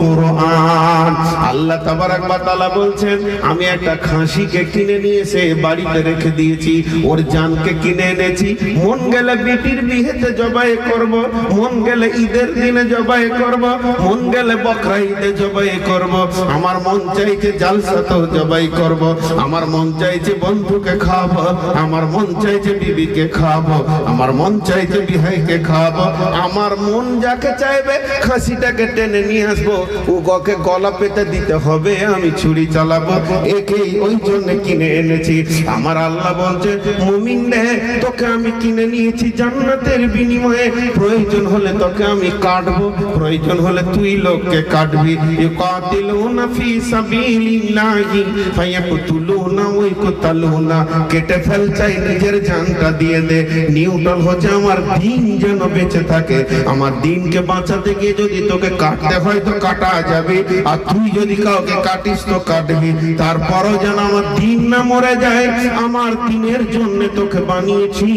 কুরআন। আল্লাহ তাবারাক ওয়া তাআলা বলছেন, আমি একটা খাসিকে কিনে নিয়ে এসে বাড়িতে রেখে দিয়েছি, ওর জানকে কিনে এনেছি। মন গেলে বিটির বিয়েতে জবাই করব, মন গেলে ঈদের দিনে জবাই করব, মন গেলে বকরা ঈদে জবাই করব। আমার মন চাইছে জালসাতেও জবাই করব, আমার মন চাইছে বন্ধুকে খাওয়াবো, আমার মন চাইছে বিবিকে খাওয়াবো, আমার মন চাইছে বিহাইকে খাওয়াবো। আমার মন যাকে চাইবে খাসিটাকে টেনে নিয়ে আসবো, ও গকে গলা পেতে দিতে হবে, আমি ছুরি চালাবো। একেই ওই জন্য কিনে এনেছি। আমার আল্লাহ বলছে, মুমিন রে, তোকে আমি কিনে নিয়েছি জান্নাতের বিনিময়ে। প্রয়োজন হলে তোকে আমি কাটবো, প্রয়োজন হলে তুই লোককে কাটবি। ইকাতিলুনা ফি সাবিলিল্লাহি ফায়াকতুলুনা ওয়া ইয়াকতালুনা। কেটে ফেল, চাই নিজের জানটা দিয়ে দে। নিউটন হচ্ছে আমার দিন যেন বেঁচে থাকে। আমার দিনকে বাঁচাতে গিয়ে যদি তোকে কাটতে হয় তো কাটা যাবে, আর তুই যদি কাউকে কাটিস তো কাটবি। তারপরও যেন আমার দিন না মরে যায়। আমার দিনের জন্য তোকে বানিয়েছি,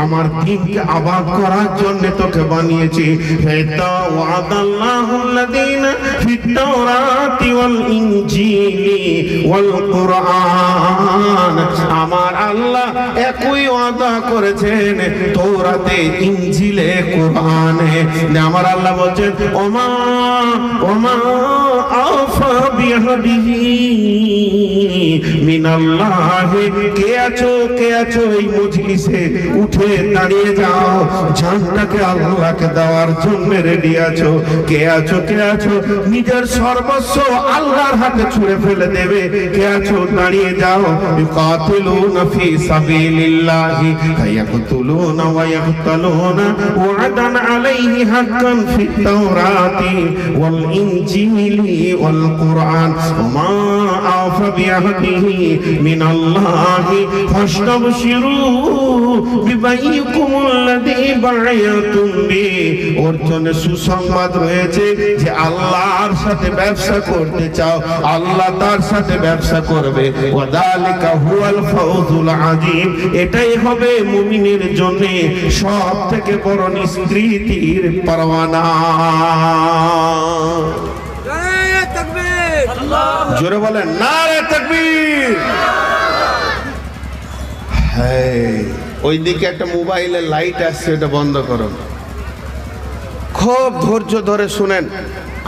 আমার দিনকে আবাদ করার জন্য তোকে বানিয়েছি। হেতা ওয়াদাল্লাহুল্লাযীনা ফিত তাওরাতি ওয়াল ইনজিলি ওয়াল কুরআন। আমার আল্লাহ একই ওয়াদা করেছেন তাওরাতে, ইনজিলে, কোরআনে। আমার আল্লাহ বলছেন, ওমা ওমা আফা বিহাদিহি মিনাল্লাহি। কে আছো, কে আছো এই মজলিসে? উঠে দাঁড়িয়ে যাও, জানটাকে আল্লাহকে দেওয়ার জন্য রেডি আছো? কে আছো, কে আছো নিজের সর্বস্ব আল্লাহর হাতে ছুঁড়ে ফেলে দেবে? কে আছো? দাঁড়িয়ে যাও। ইকাতিলুনা ফি সাবিলিল্লাহি ফায়াকতুলুনা ওয়া ইয়াকতালুনা ওয়া'দান আলাইহি হাক্কান ফিত তাওরাতি ওয়াল ইনজিলি ওয়াল কুরআন। ওমা আফা বিআহদিহি মিনাল্লাহি ফাস্তাবশিরু বিবাইকুমুল্লাযী বায়াতুম বি। ওর জন্য সুসংবাদ রয়েছে যে আল্লাহর সাথে ব্যবসা করতে চাও, আল্লাহ তার সাথে ব্যবসা করবে। ওয়াযালিকা হুয়াল ফাওজুল আযীম। এটাই হবে মুমিনের জন্য সব থেকে বড় নিষ্কৃতির পরওয়ানা। নারে তাকবীর, জোরে বলেন নারে তাকবীর। হ্যাঁ, ওইদিকে একটা মোবাইলে লাইট আসছে, এটা বন্ধ করো। খুব ধৈর্য ধরে শুনেন।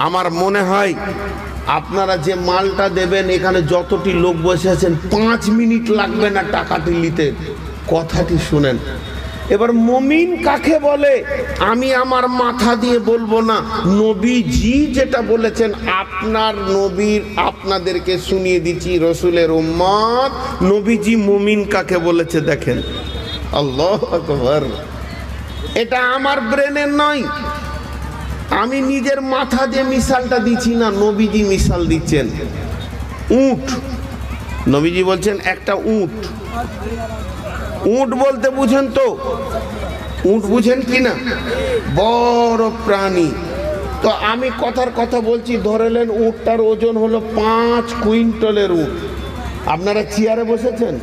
আমার মনে হয় আপনারা যে মালটা দেবেন, এখানে যতটি লোক বসে আছেন 5 মিনিট লাগবে না টাকাটি নিতে। কথাটি শুনেন। এবার মুমিন কাকে বলে আমি আমার মাথা দিয়ে বলবো না, নবীজি যেটা বলেছেন, আপনার নবীর আপনাদেরকে শুনিয়ে দিচ্ছি, রসুলের উম্মত। নবীজি মুমিন কাকে বলেছে দেখেন। আল্লাহু আকবার। এটা আমার ব্রেনের নয়, আমি নিজের মাথা দিয়ে মিসালটা দিচ্ছি না, নবীজি মিসাল দিচ্ছেন। উট, নবীজি বলছেন একটা উট। উট বলতে বুঝেন তো? উট বুঝেন কি না? বড় প্রাণী। তো আমি কথার কথা বলছি, ধরেলেন উটটার ওজন হলো 5 কুইন্টালের উট। আপনারা চেয়ারে বসেছেন,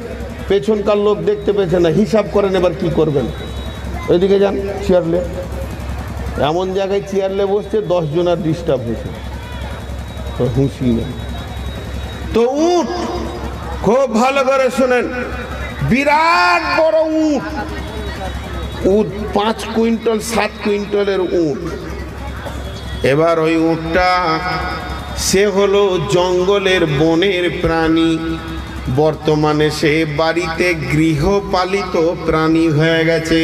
পেছনকার লোক দেখতে পেয়েছেন না, হিসাব করেন এবার কি করবেন। ওইদিকে যান, চেয়ারলে এমন জায়গায় চেয়ারলে বসছে 10 জনের ডিস্টার্ব হয়েছে, তো হুঁশি নেই। তো উট খুব ভালো করে শুনেন, বিরাট বড় উট। উট 5 কুইন্টাল 7 কুইন্টালের উট। এবার ওই উটটা সে হলো জঙ্গলের বনের প্রাণী। বর্তমানে সে বাড়িতে গৃহপালিত প্রাণী হয়ে গেছে।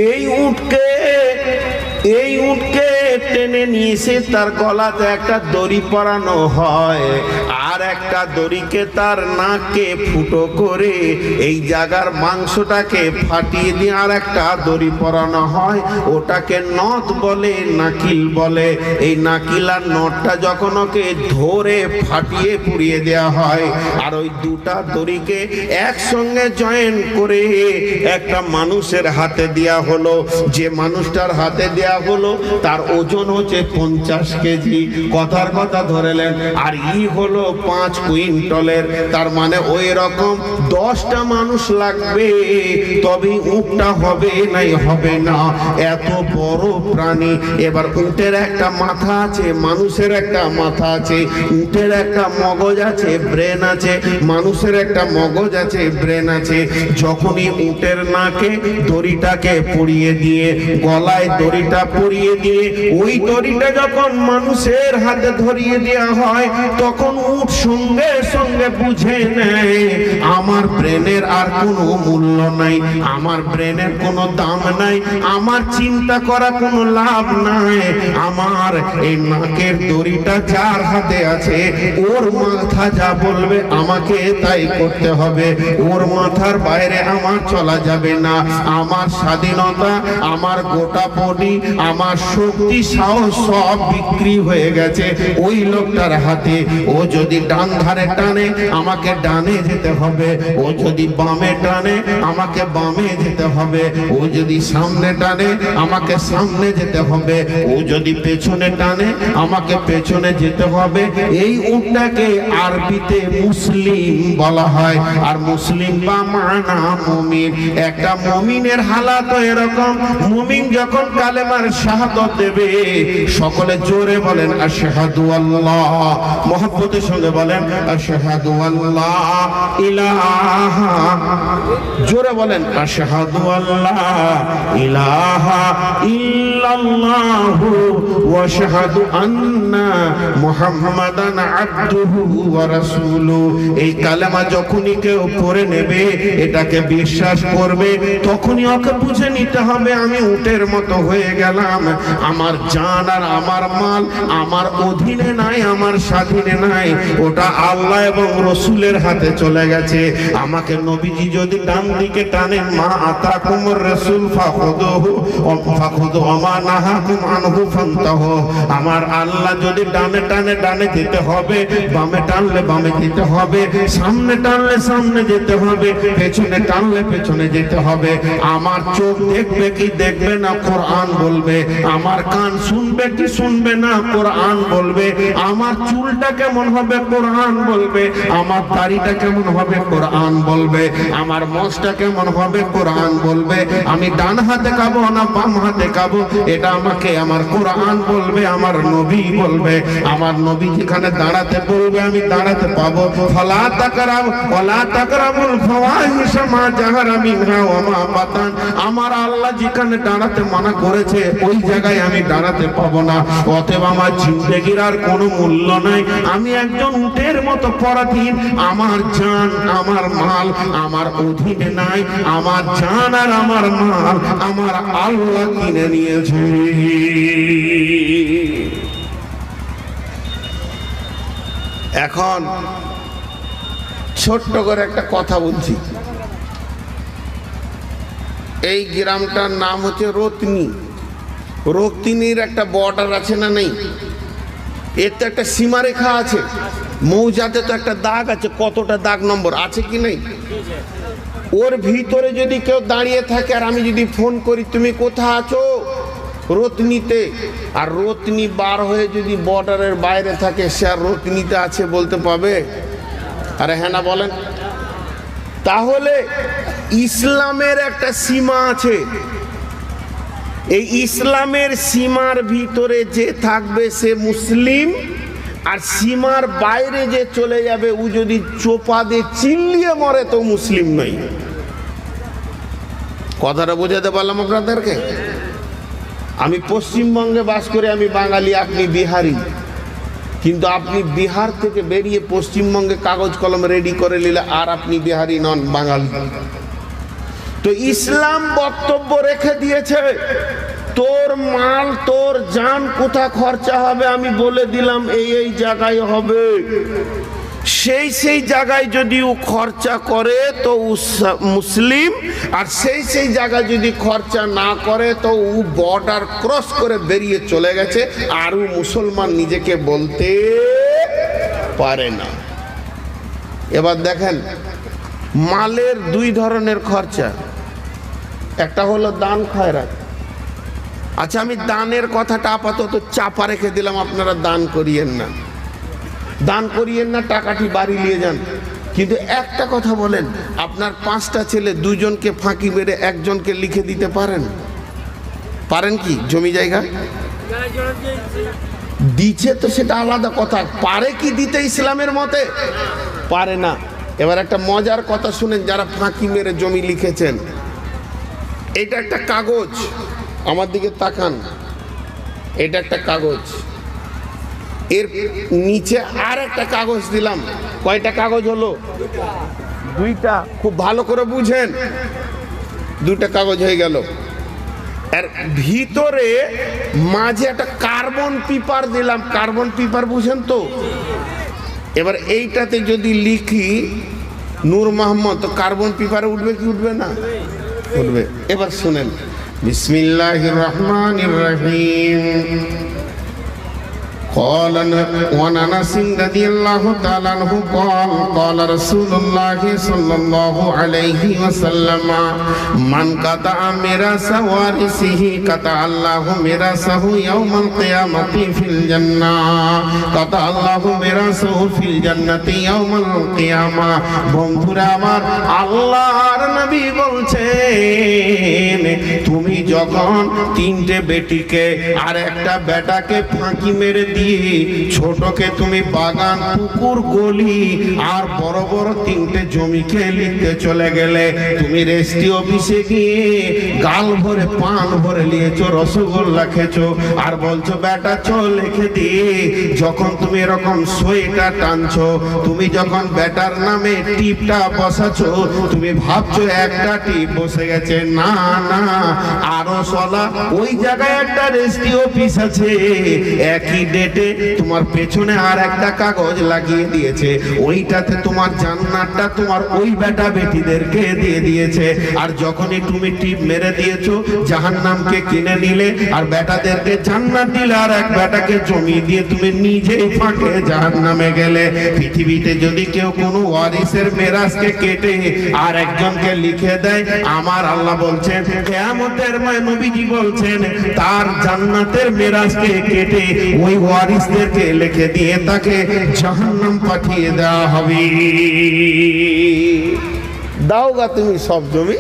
এই উটকে টেনে নিয়ে এসে তার গলাতে একটা দড়ি পরানো হয়, আর একটা দড়িকে তার নাকে ফুটো করে এই জায়গার মাংসটাকে ফাটিয়ে দিয়ে আর একটা দড়ি পরানো হয়, ওটাকে নথ বলে, নাকিল বলে। এই নাকিল আর নটটা যখন ওকে ধরে ফাটিয়ে পুড়িয়ে দেওয়া হয়, আর ওই দুটা দড়িকে একসঙ্গে জয়েন করে একটা মানুষের হাতে দেয়া হলো। যে মানুষটার হাতে দেয়া হলো তার ওজন হচ্ছে 50 কেজি, কথার কথা ধরেলেন, আর হলো 5 কুইন্টলের। তার মানে ওই রকম 10টা মানুষ লাগবে তবেই উটটা হবে, নাই হবে না, এত বড় প্রাণী। এবার উটের একটা মাথা আছে, মানুষের একটা মাথা আছে, উটের একটা মগজ আছে, ব্রেন আছে, মানুষের একটা মগজ আছে, ব্রেন আছে। যখনই উটের নাকে দড়িটাকে পরিয়ে দিয়ে, গলায় দড়িটা পরিয়ে দিয়ে, ওই দড়িটা যখন মানুষের হাতে ধরিয়ে দেওয়া হয়, তখন উট সঙ্গে সঙ্গে বুঝে নেয় আমার ব্রেনের আর কোনো মূল্য নাই, আমার ব্রেনের কোনো দাম নাই, আমার চিন্তা করা কোনো লাভ নাই। আমার এই নাকের দড়িটা যার হাতে আছে, ওর মাথা যা বলবে আমাকে তাই করতে হবে, ওর মাথার বাইরে আমার চলা যাবে না। আমার স্বাধীনতা, আমার গোটা বডি, আমার শক্তি, সাহস সব বিক্রি হয়ে গেছে ওই লোকটার হাতে। ও যদি ডান ধারে টানে আমাকে ডানে যেতে হবে, ও যদি বামে টানে আমাকে বামে যেতে হবে, ও যদি সামনে টানে আমাকে সামনে যেতে হবে, ও যদি পেছনে টানে আমাকে পেছনে যেতে হবে। এই উটটাকে আরবিতে মুসলিম বলা হয়। আর মুসলিম বা মানা মুমিন। একটা মুমিনের হালাত এরকম, মুমিন যখন কালেমার শাহাদাত দেবে, সকলে জোরে বলেন আশহাদু আল্লাহ, মহব্বতের সঙ্গে বলেন আশহাদু আল্লাহ ইলাহা, জোরে বলেন আশহাদু আল্লাহ ইলাহা ইল্লাল্লাহু ওয়া আশহাদু আন্না মুহাম্মাদান আবদুহু ওয়া রাসূলুহু। এই কালেমা যখনই কেউ পড়ে নেবে, এটাকে বিশ্বাস করবে, তখনই ওকে বুঝে নিতে হবে আমি উটের মতো হয়ে গেলাম। আমার জান আর আমার মাল আমার অধীনে নাই, আমার স্বাধীনে নাই, ওটা আল্লাহ এবং রসুলের হাতে চলে গেছে। আমাকে নবীজি যদি ডান দিকে টানেন, মা আতাকুমুর রাসূল ফাখুযুহু ওয়া মা নাহাকুম আনহু ফান্তাহু। আমার আল্লাহ যদি ডানে টানে ডানে যেতে হবে, বামে টানলে বামে যেতে হবে, সামনে টানলে সামনে যেতে হবে, পেছনে টানলে পেছনে যেতে হবে। আমার চোখ দেখবে কি দেখবে না, কোরআন বলবে। আমার কান শুনবে কি শুনবে না, কোরআন বলবে। আমার চুলটা কেমন হবে, কোরআন বলবে। আমার দাড়িটা কেমন হবে, কোরআন বলবে। আমার মোষটা কেমন হবে, কোরআন বলবে। আমি ডান হাতে খাবো না বাম হাতে খাবো, এটা আমাকে আমার কোরআন বলবে, আমার নবী বলবে। আমার নবী যেখানে দাঁড়াতে বলবে আমি দাঁড়াতে পাবো। ফালা তাকরাব ওয়ালা তাকরাবুল ফাওয়াহিশা মা জাহারা মিনহা ওয়া মা বাতান। আমার আল্লাহ যেখানে দাঁড়াতে মানা করেছে ওই জায়গায় আমি দাঁড়াতে পাবো না। অতএব আমার জিন্দেগির আর কোনো মূল্য নাই। আমি একজন উটের মতো পরাধীন। আমার জান আমার মাল আমার অধীনে নাই। আমার জান আর আমার মাল আমার আল্লাহ কিনে নিয়েছে। এখন ছোট্ট করে একটা কথা বলছি। এই গ্রামটার নাম হচ্ছে রত্নী। রত্নীর একটা বর্ডার আছে না নেই? এর তো একটা সীমারেখা আছে। মৌজাতে তো একটা দাগ আছে, কতটা দাগ নম্বর আছে কি নেই? ওর ভিতরে যদি কেউ দাঁড়িয়ে থাকে আর আমি যদি ফোন করি তুমি কোথায় আছো, রত্নীতে, আর রত্নী বার হয়ে যদি বর্ডারের বাইরে থাকে, সে আর রত্নীতে আছে বলতে পাবে? আরে হ্যাঁ না বলেন। তাহলে ইসলামের একটা সীমা আছে। এই ইসলামের সীমার ভিতরে যে থাকবে সে মুসলিম, আর সীমার বাইরে যে চলে যাবে ও যদি চোপা দিয়ে চিল্লিয়ে মরে তো মুসলিম নয়। কথাটা বোঝাতে পারলাম আপনাদেরকে? আমি পশ্চিমবঙ্গে বাস করি, আমি বাঙালি, আপনি বিহারি, কিন্তু আপনি বিহার থেকে বেরিয়ে পশ্চিমবঙ্গে কাগজ কলম রেডি করে নিলে আর আপনি বিহারি নন, বাঙালি। তো ইসলাম বক্তব্য রেখে দিয়েছে, তোর মাল তোর জান কোথা খরচা হবে আমি বলে দিলাম, এই এই জায়গায় হবে। সেই জায়গায় যদি ও খরচা করে তো ও মুসলিম, আর সেই জায়গায় যদি খরচা না করে তো ও বর্ডার ক্রস করে বেরিয়ে চলে গেছে, আর ও মুসলমান নিজেকে বলতে পারে না। এবার দেখেন, মালের দুই ধরনের খরচা, একটা হলো দান খয়রাত। আচ্ছা, আমি দানের কথাটা আপাতত চাপা রেখে দিলাম, আপনারা দান করিয়েন না, দান করিয়েন না, টাকাটি বাড়ি নিয়ে যান। কিন্তু একটা কথা বলেন, আপনার 5টা ছেলে, 2জনকে ফাঁকি মেরে 1জনকে লিখে দিতে পারেন? পারেন কি? জমি জায়গা দিচ্ছে তো সেটা আলাদা কথা, পারে কি দিতে ইসলামের মতে? পারে না। এবার একটা মজার কথা শুনেন, যারা ফাঁকি মেরে জমি লিখেছেন, এটা একটা কাগজ, আমার দিকে তাকান, এটা একটা কাগজ, এর নিচে আর একটা কাগজ দিলাম। কয়টা কাগজ হলো? 2টা। খুব ভালো করে বুঝেন, 2টা কাগজ হয়ে গেল। আর ভিতরে মাঝে একটা কার্বন পেপার দিলাম। কার্বন পেপার বুঝেন তো? এবার এইটাতে যদি লিখি নূর মোহাম্মদ, তো কার্বন পেপারে উঠবে কি উঠবে না? উঠবে। এবার শুনেন, বিসমিল্লাহির রহমানির রহিম। قال وعن انس رضي الله تعالى عنه قال قال رسول الله صلى الله عليه وسلم من قطع ميراث وارثه قطع الله ميراثه يوم القيامة في الجنة قطع الله ميراثه في الجنة يوم القيامة। বন্ধুরা আমার, আল্লাহর নবী বলছেন, তুমি যখন 3টে বেটিকে আর একটা বেটাকে ফাঁকি মেরে দিয়ে ছোটকে তুমি বাগান, পুকুর, গলি আর বড় বড় 3টে জমিকে লিখতে চলে গেলে, তুমি রেজিস্ট্রি অফিসে গিয়ে গাল ভরে পান ভরে নিয়েছো, রসগোল্লা খেছো, আর বলছো বেটা চল লিখে দিয়ে। যখন তুমি এরকম সইটা টানছো, তুমি যখন বেটার নামে টিপটা বসাছো, তুমি ভাবছো একটা টিপ বসে গেছে। না না, আরো সলা ওই জায়গায় একটা রেজিস্ট্রি অফিস আছে, একই ডেটে তোমার পেছনে আর একটা কাগজ লাগিয়ে দিয়েছে, ওইটাতে তোমার জান্নাতটা তোমার ওই বেটা বেটিদেরকে দিয়ে দিয়েছে। আর যখনই তুমি টিপ মেরে দিয়েছো, জাহান্নামকে কিনে নিলে, আর বেটাদেরকে জান্নাত দিলে, আর এক বেটাকে জমি দিয়ে তুমি নিজেই ফাঁকে জাহান্নামে গেলে। পৃথিবীতে যদি কেউ কোনো ওয়ারিসের মেরাজকে কেটে আর একজনকে লিখে দেয়, আমার আল্লাহ বলছেন, কিয়ামতের মায় নবীজি বলছেন, তার জান্নাতের মেরাজকে কেটে ওই ওয়ারিসদেরকে লিখে দিয়ে তাকে জাহান্নাম পাঠিয়ে দেওয়া হবে। দাওগা তুমি সব জমি,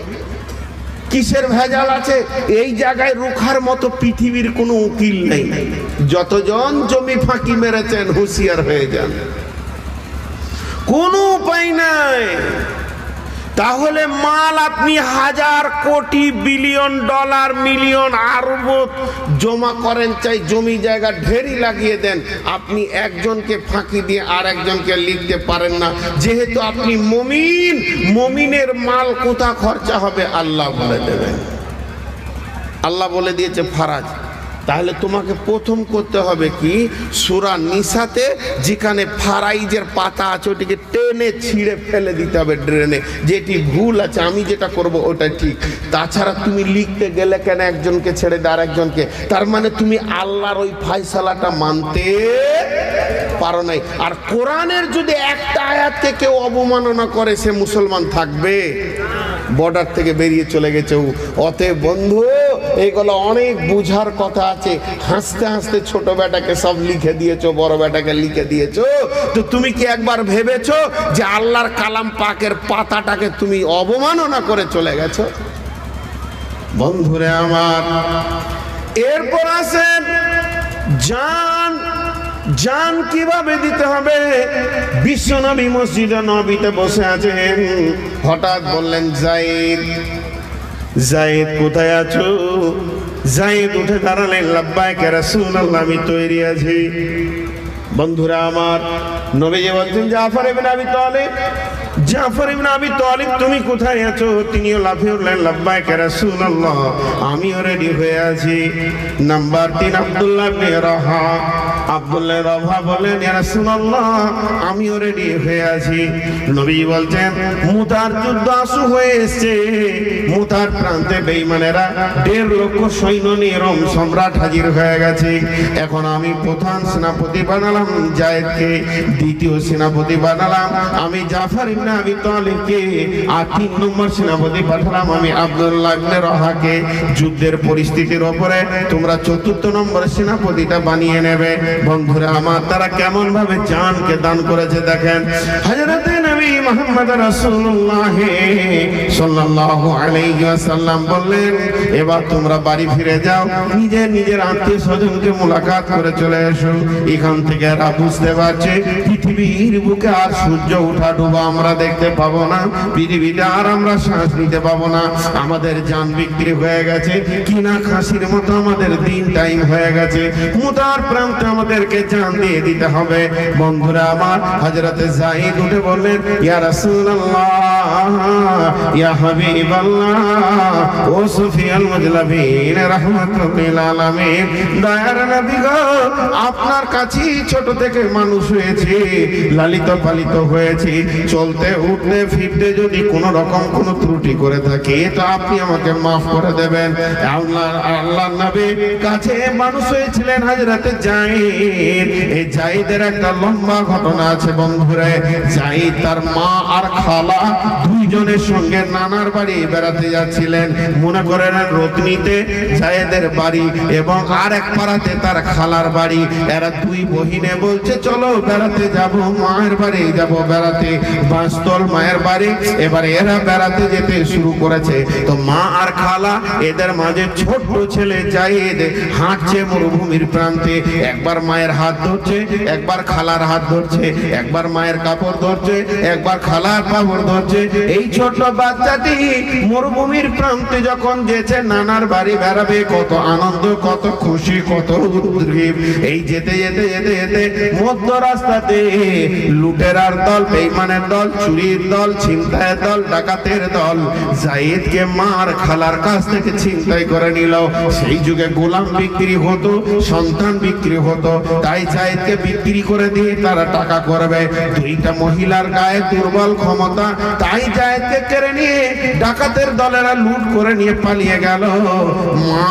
কিসের ভেজাল আছে? এই জায়গায় রুখার মতো পৃথিবীর কোনো উকিল নেই। যতজন জমি ফাঁকি মেরেছেন, হুঁশিয়ার হয়ে যান, কোনো উপায় নাই। তাহলে মাল আপনি 1000 কোটি বিলিয়ন ডলার মিলিয়ন আরব জমা করেন, চাই জমি জায়গা ঢেরি লাগিয়ে দেন, আপনি একজনকে ফাঁকি দিয়ে আর একজনকে লিখতে পারেন না। যেহেতু আপনি মুমিন, মুমিনের মাল কোথা খরচা হবে আল্লাহ বলে দেবেন। আল্লাহ বলে দিয়েছে ফারাজ। তাহলে তোমাকে প্রথম করতে হবে কি, সূরা নিসাতে যেখানে ফারাইজের পাতা আছে ওটিকে টেনে ছিঁড়ে ফেলে দিতে হবে ড্রেনে, যেটি ভুল আছে, আমি যেটা করব ওটা ঠিক। তাছাড়া তুমি লিখতে গেলে কেন একজনকে ছেড়ে দিয়ে আর একজনকে? তার মানে তুমি আল্লাহর ওই ফায়সালাটা মানতে পারো নাই। আর কোরআনের যদি একটা আয়াতকে কেউ অবমাননা করে, সে মুসলমান থাকবে? বর্ডার থেকে বেরিয়ে চলে গেছে ও। অতএব বন্ধু, এইগুলো অনেক বুঝার কথা আছে। হাসতে হাসতে ছোট বেটাকে সব লিখে দিয়েছো, বড় বেটাকে লিখে দিয়েছো, তো তুমি কি একবার ভেবেছো যে আল্লাহর কালাম পাকের পাতাটাকে তুমি অবমাননা করে চলে গেছো? বন্ধুরে আমার, এরপর আসেন জান। জান কিভাবে দিতে হবে? বিশ্বনবী মসজিদে নববীতে বসে আছেন, হঠাৎ বললেন, যায়েদ, যায়েদ কোথায় আছো? যায়েদ উঠে দাঁড়ালেন, লাব্বাইক ইয়া রাসূলুল্লাহ, আমি তৈরি আছি। বন্ধুরা আমার, নবীজি বলছেন, জাফর ইবনে আবি তালিব, জাফর ইবনে আবি তালিব তুমি কোথায় আছো? তিনিও লাফিয়ে উঠলেন, লাব্বাইক ইয়া রাসূলুল্লাহ, আমিও রেডি হয়ে আছি। নাম্বার 3 আব্দুল্লাহ ইবনে রাহা, আব্দুল্লাহ রভা বলেন, ইয়া রাসূলুল্লাহ, আমিও রেডি হয়ে আছি। নবী বলছেন, মুতার যুদ্ধ আসু হয়ে এসেছে। মুতার প্রান্তে বেঈমানেরা 1.5 লক্ষ সৈন্য নিয়ে রোম সম্রাট হাজির হয়ে গেছে। এখন আমি প্রধান সেনাপতি বানালাম জায়েদকে, দ্বিতীয় সেনাপতি বানালাম আমি জাফর ইবনে আবি তালিবকে, আর 3 নম্বর সেনাপতি পাঠালাম আমি আব্দুল্লাহ ইবনে রহাকে। যুদ্ধের পরিস্থিতির উপরে তোমরা 4র্থ নম্বর সেনাপতিটা বানিয়ে নেবে। বন্ধুরা আমার, তারা কেমন ভাবে জানকে দান করেছে দেখেন। হযরতে নবী মুহাম্মদ রাসূলুল্লাহ সাল্লাল্লাহু আলাইহি ওয়াসাল্লাম বললেন, এবার তোমরা বাড়ি ফিরে যাও, নিজের নিজের আত্মীয় স্বজনকে মুলাকাত করে চলে এসো। এখান থেকে এরা বুঝতে পারছে পৃথিবীর বুকে আর সূর্য ওঠা ডোবা আমরা দেখতে পাবো না, পৃথিবীতে আর আমরা শ্বাস নিতে পাবো না। আমাদের জান বিক্রি হয়ে গেছে, কিনা খাসির মতো আমাদের দিন টাইম হয়ে গেছে। মুতার প্রান্তে আমাদেরকে জান দিয়ে দিতে হবে। বন্ধুরা আমার, হযরতে যায়েদ উঠে বললেন, ইয়া রাসূলুল্লাহ, ইয়া হাবিবাল্লাহ, ও সুফিয়াল মুজলাবিন রাহমাতুল লিল আলামিন, দয়ার নবী গো, আপনার কাছেই ছোট থেকে মানুষ হয়েছে, লালিত পালিত হয়েছে। চলতে উঠতে ফিরতে যদি কোনো রকম কোনো ত্রুটি করে থাকি তো আপনি আমাকে মাফ করে দেবেন। আল্লাহর নবী কাছে মানুষ হয়েছিলেন হযরতে যায়েদ। এই যায়েদের একটা লম্বা ঘটনা আছে বন্ধুরা। যায়েদ তার মা আর খালা দুইজনের সঙ্গে নানার বাড়ি বেড়াতে যাচ্ছিলেন। মনে করেন রত্নীতে যায়েদের বাড়ি এবং আর এক পাড়াতে তার খালার বাড়ি। এরা দুই বহিনে বলছে চলো বেড়াতে যাব, মায়ের বাড়ি যাব বেড়াতে, বাস্তল মায়ের বাড়ি। এবার এরা বেড়াতে যেতে শুরু করেছে। তো মা আর খালা, এদের মাঝে ছোট্ট ছেলে যায়েদ হাঁটছে মরুভূমির প্রান্তে। একবার মায়ের হাত ধরছে, একবার খালার হাত ধরছে, একবার মায়ের কাপড় ধরছে, একবার খালার কাপড় ধরছে। এই ছোট বাচ্চাটি মরুভূমির প্রান্তে যখন যেছে নানার বাড়ি বেড়াবে, কত আনন্দ, কত খুশি, কত উদ্গ্রীব। এই যেতে যেতে যেতে যেতে মধ্য রাস্তাতে লুটেরার দল, বেঈমানের দল, চুরির দল, ছিনতাইয়ের দল, ডাকাতের দল যায়েদকে মার খালার কাছ থেকে ছিনতাই করে নিল। সেই যুগে গোলাম বিক্রি হতো, সন্তান বিক্রি হতো, তাই যায়েদকে বিক্রি করে দিয়ে তারা টাকা করবে। দুইটা মহিলার গায়ে দুর্বল ক্ষমতা, তাই যায়েদকে কেড়ে নিয়ে ডাকাতের দলেরা লুট করে নিয়ে পালিয়ে গেল। মা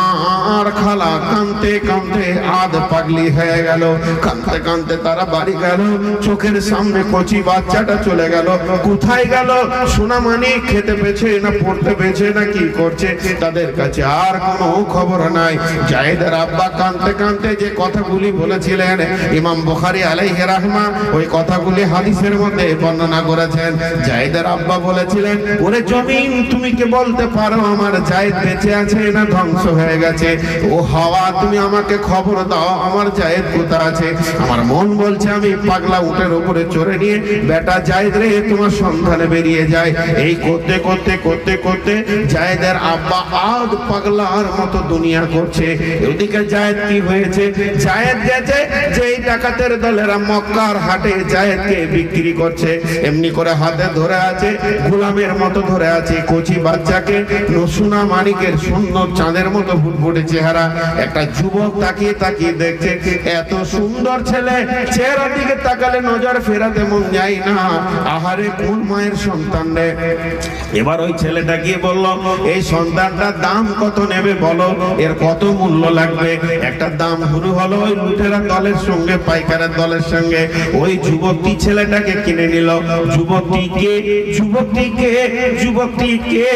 আর খালা কাঁদতে কাঁদতে আধ পাগলি হয়ে গেল। কাঁদতে কাঁদতে তারা বাড়ি গেল। চোখের সামনে কচি বাচ্চাটা চলে গেল। কোথায় গেল? সোনামানি খেতে পেয়েছে না পড়তে পেয়েছে না কি করছে, তাদের কাছে আর কোনো খবর নাই। যায়েদের আব্বা কাঁদতে কাঁদতে যে কথাগুলি বলেছিলেন, ইমাম বুখারী আলাইহি রাহমা ওই কথাগুলি হাদিসের মধ্যে বর্ণনা করেছেন। যায়েদের আব্বা বলেছিলেন, ওরে জমিন, তুমি কি বলতে পারো আমার যায়েদ বেঁচে আছে না ধ্বংস হয়ে গেছে? ও হাওয়া, তুমি আমাকে খবর দাও আমার যায়েদ কোথায় আছে? আমার মন বলছে আমি পাগলা উটের উপরে চড়ে নিয়ে বেটা যায়েদ রে তোমার সন্ধানে বেরিয়ে যায়। এই করতে করতে করতে করতে যায়েদের আব্বা আদ পাগলার মতো দুনিয়া করছে। ওদিকে যায়েদ কি হয়েছে? যায়েদ গেছে যেই ডাকাতের দলেরা মক্কার হাটে যায়েদকে বিক্রি করছে, এমনি করে হাতে ধরে আছে, গোলামের মতো ধরে আছে কচি বাচ্চাকে। সোনা মানিকের সুন্দর চাঁদের মতো ফুটফুটে চেহারা। একটা যুবক তাকিয়ে তাকিয়ে দেখছে, এত সুন্দর ছেলে, চেহারার দিকে তাকালে নজর ফেরাতে মন যায় না। আহারে কোন মায়ের সন্তান রে। এবার ওই ছেলেটা গিয়ে বলল, এই সন্তানটার দাম কত নেবে বলো, এর কত মূল্য লাগবে? একটা দাম শুরু হলো ওই লুটেরা দলের সঙ্গে, পাইকারের দলের সঙ্গে। ওই যুবকটি ছেলেটাকে কিনে নিল। যুবকটিকে যুবকটিকে যুবকটিকে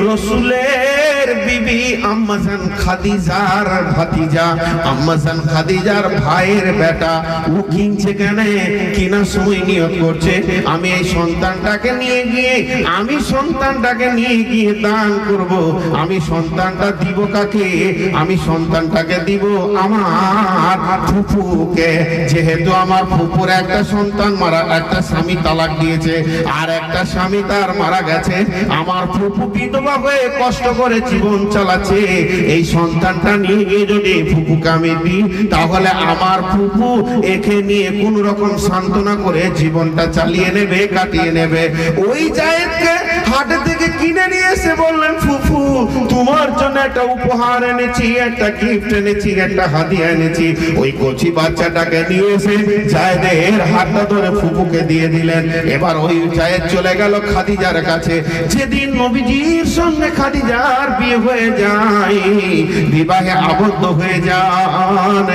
রসুলের বিবি আম্মাজান খাদিজার ভাতিজা, আম্মাজান খাদিজার ভাইয়ের বেটা। ও কিনছে কেন? কিনা সময় নিয়ত করছে, আমি এই সন্তানটাকে নিয়ে গিয়ে দান করব। আমি সন্তানটা দিব কাকে? আমি সন্তানটাকে দিব আমার ফুপুকে। যেহেতু আমার ফুপুর একটা সন্তান মারা, একটা স্বামী তালাক দিয়েছে, আর একটা স্বামী তার মারা গেছে, আমার ফুফু বিধবা হয়ে কষ্ট করে জীবন চালাচ্ছে, এই সন্তানটা নিয়ে গিয়ে যদি ফুফুকে আমি দিই, তাহলে আমার ফুফু একে নিয়ে কোন রকম সান্ত্বনা করে জীবনটা চালিয়ে নেবে, কাটিয়ে নেবে। ওই জায়েদকে হাটে থেকে কিনে নিয়ে এসে বললেন, ফুফু তোমার জন্য একটা উপহার এনেছি, একটা গিফট এনেছি, একটা হাদিয়া এনেছি। ওই কচি বাচ্চাটাকে নিয়ে এসে জায়েদের হাতটা ধরে ফুফুকে দিয়ে দিলেন। এবার ওই জায়েদ চলে গেল খাদিজার কাছে। যেদিন নবীজির সঙ্গে খাদিজার বিয়ে হয়ে যায়, বিবাহে আবদ্ধ হয়ে যান,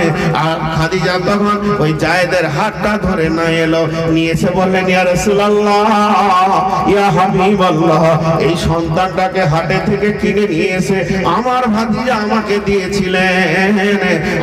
আর খাদিজা তখন ওই জায়েদের হাতটা ধরে না এলো, নিয়েছে, বললেন ইয়া রাসূলুল্লাহ, ইয়া হাবিবাল্লাহ, এই সন্তানটাকে হাটে থেকে কিনে নিয়ে এসে আমার ভাতিজা আমাকে দিয়েছিলেন,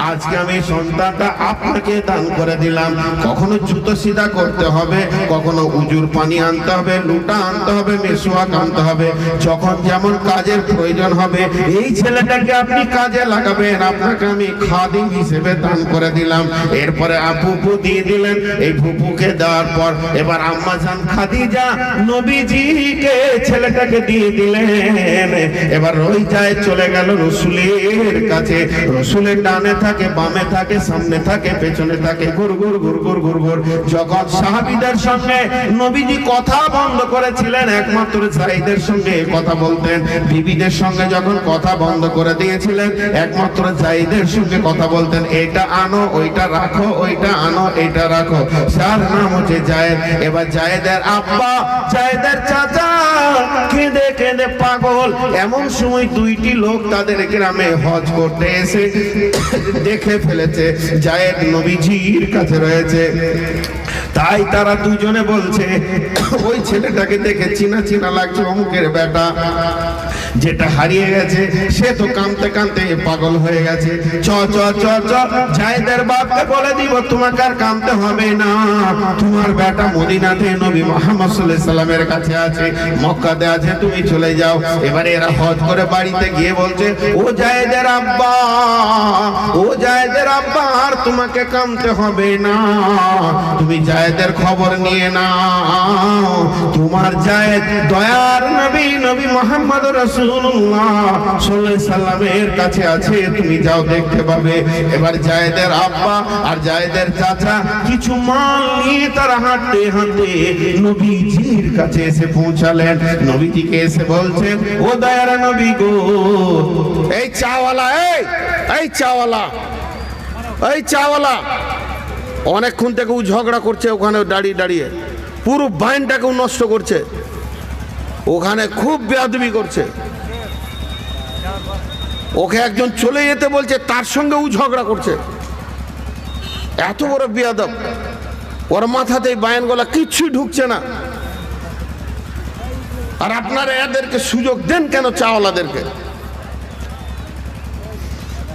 আজকে আমি সন্তানটা আপনাকে দান করে দিলাম। কখনো জুতো সিধা করতে হবে, কখনো উজুর পানি আনতে হবে, লুটা আনতে হবে, মেসওয়াক আনতে হবে, যখন যেমন কাজের প্রয়োজন হবে এই ছেলেটাকে আপনি কাজে লাগাবেন, আপনাকে আমি খাদিম হিসেবে দান করে দিলাম। এরপরে ফুফু দিয়ে দিলেন। এই ফুফুকে দেওয়ার পর এবার আম্মা জান খাদিজা নবীজিকে ছেলেটাকে দিয়ে দিলেন। এবার ওই যায় চলে গেল রসুলের কাছে। রসুলের ডানে থাকে, বামে থাকে, সামনে থাকে, পেছনে থাকে, ঘুর ঘুর ঘুর ঘুর ঘুর ঘুর। যখন সাহাবীদের সঙ্গে নবীজি কথা বন্ধ করেছিলেন, একমাত্র জায়েদের সঙ্গে কথা বলতেন। বিবিদের সঙ্গে যখন কথা বন্ধ করে দিয়েছিলেন, একমাত্র জায়েদের সঙ্গে কথা বলতেন। এটা আনো, ওইটা রাখো, ওইটা আনো, এটা রাখো। যার নাম হচ্ছে জায়েদ। এবার জায়েদের আব্বা, জায়েদের চাচা কেঁদে কেঁদে পাগল। এমন সময় দুইটি লোক তাদের গ্রামে হজ করতে এসে দেখে ফেলেছে জায়েদ নবীজির কাছে রয়েছে। তাই তারা দুজনে বলছে, ওই ছেলেটাকে দেখে চিনা চিনা লাগছে, অমুকের বেটা, যেটা হারিয়ে গেছে সে তো কাঁদতে কাঁদতে পাগল হয়ে গেছে। চ চ চ চ জায়েদের বাপকে বলে দিব, তোমাকে আর কাঁদতে হবে না, তোমার বেটা মদিনাতে নবী মুহাম্মদ সাল্লাল্লাহু আলাইহি সাল্লামের কাছে আছে, মক্কাতে আছে, তুমি চলে যাও। এবারে এরা হজ করে বাড়িতে গিয়ে বলছে, ও জায়েদের আব্বা, ও জায়েদের আব্বা, আর তোমাকে কাঁদতে হবে না, তুমি জায়েদের খবর নিয়ে নাও, তোমার জায়েদ দয়ার নবী, নবী মুহাম্মদ রাসূলুল্লাহ সাল্লাল্লাহু আলাইহি সাল্লামের কাছে আছে, তুমি যাও, দেখতে পাবে। এবার জায়েদের আব্বা আর জায়েদের চাচা কিছু মাল নিয়ে তারা হাঁটতে হাঁটতে নবীজির কাছে এসে পৌঁছালেন। নবীজিকে এসে বলছেন, ও দয়ার নবী গো, এই চাওয়ালা, এই চাওয়ালা, এই চাওয়ালা, অনেকক্ষণ থেকে ও ঝগড়া করছে ওখানে দাঁড়িয়ে দাঁড়িয়ে, পুরো বাইনটাকেও নষ্ট করছে, ওখানে খুব বেয়াদবি করছে। ওকে একজন চলে যেতে বলছে, তার সঙ্গে ও ঝগড়া করছে। এত বড় বেয়াদব, ওর মাথাতে বায়ান গলা কিচ্ছুই ঢুকছে না। আর আপনারা এদেরকে সুযোগ দেন কেন, চাওয়ালাদেরকে?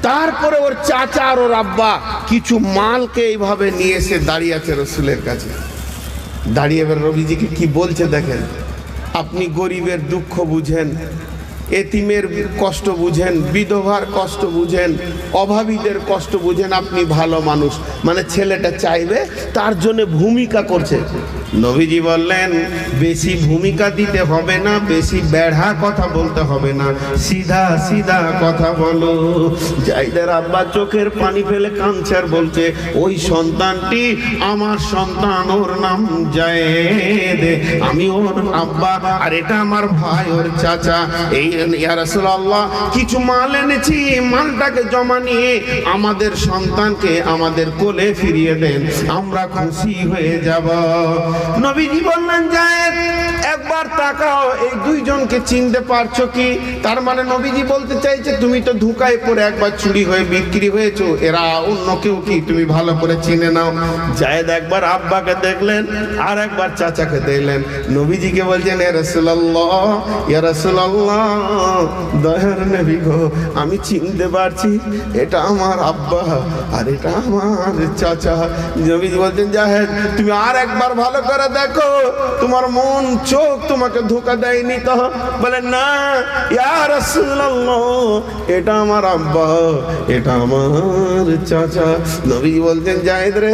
তারপরে ওর চাচা আর ওর আব্বা কিছু মালকে এইভাবে নিয়ে এসে দাঁড়িয়ে আছে রসুলের কাছে। দাঁড়িয়ে এবার নবীজিকে কি বলছে দেখেন, আপনি গরিবের দুঃখ বুঝেন, এতিমের কষ্ট বুঝেন, বিধবার কষ্ট বুঝেন, অভাবীদের কষ্ট বুঝেন, আপনি ভালো মানুষ, মানে ছেলেটা চাইবে তার জন্য ভূমিকা করছে। নবীজি বললেন, বেশি ভূমিকা দিতে হবে না, বেশি বেড়া কথা বলতে হবে না, সিধা সিধা কথা বলো। জায়েদের আব্বা চোখের পানি ফেলে কাঁদছে আর বলছে, ওই সন্তানটি আমার সন্তান, ওর নাম জায়েদ, আমি ওর আব্বা, আর এটা আমার ভাই, ওর চাচা। এই ইয়া রাসূলুল্লাহ, কিছু মাল এনেছি, মালটাকে জমা নিয়ে আমাদের সন্তানকে আমাদের কোলে ফিরিয়ে দেন, আমরা খুশি হয়ে যাব। নবীজি বললেন, জায়েদ একবার তাকাও, এই দুইজনকে চিনতে পারছো কি? তার মানে নবীজি বলতে চাইছে, তুমি তো ধোঁকায় পড়ে একবার চুরি হয়ে বিক্রি হয়েছো, এরা অন্য কেউ কি, তুমি ভালো করে চিনে নাও। জায়েদ একবার আব্বাকে দেখলেন, আর একবার চাচাকে দেখলেন। নবীজিকে বলছেন, ইয়া রাসূলুল্লাহ, ইয়া রাসূলুল্লাহ, দয়ার নবী গো, আমি চিনতে পারছি, এটা আমার আব্বা আর এটা আমার চাচা। নবীজি বলছেন, জায়েদ তুমি আর একবার ভালো করে দেখো, তোমার মন চোখ তোমাকে ধোকা দেয়নি তো? বলে না ইয়া রাসূলুল্লাহ, এটা আমার আব্বা, এটা আমার চাচা। নবী বলতেন যায়েদ রে,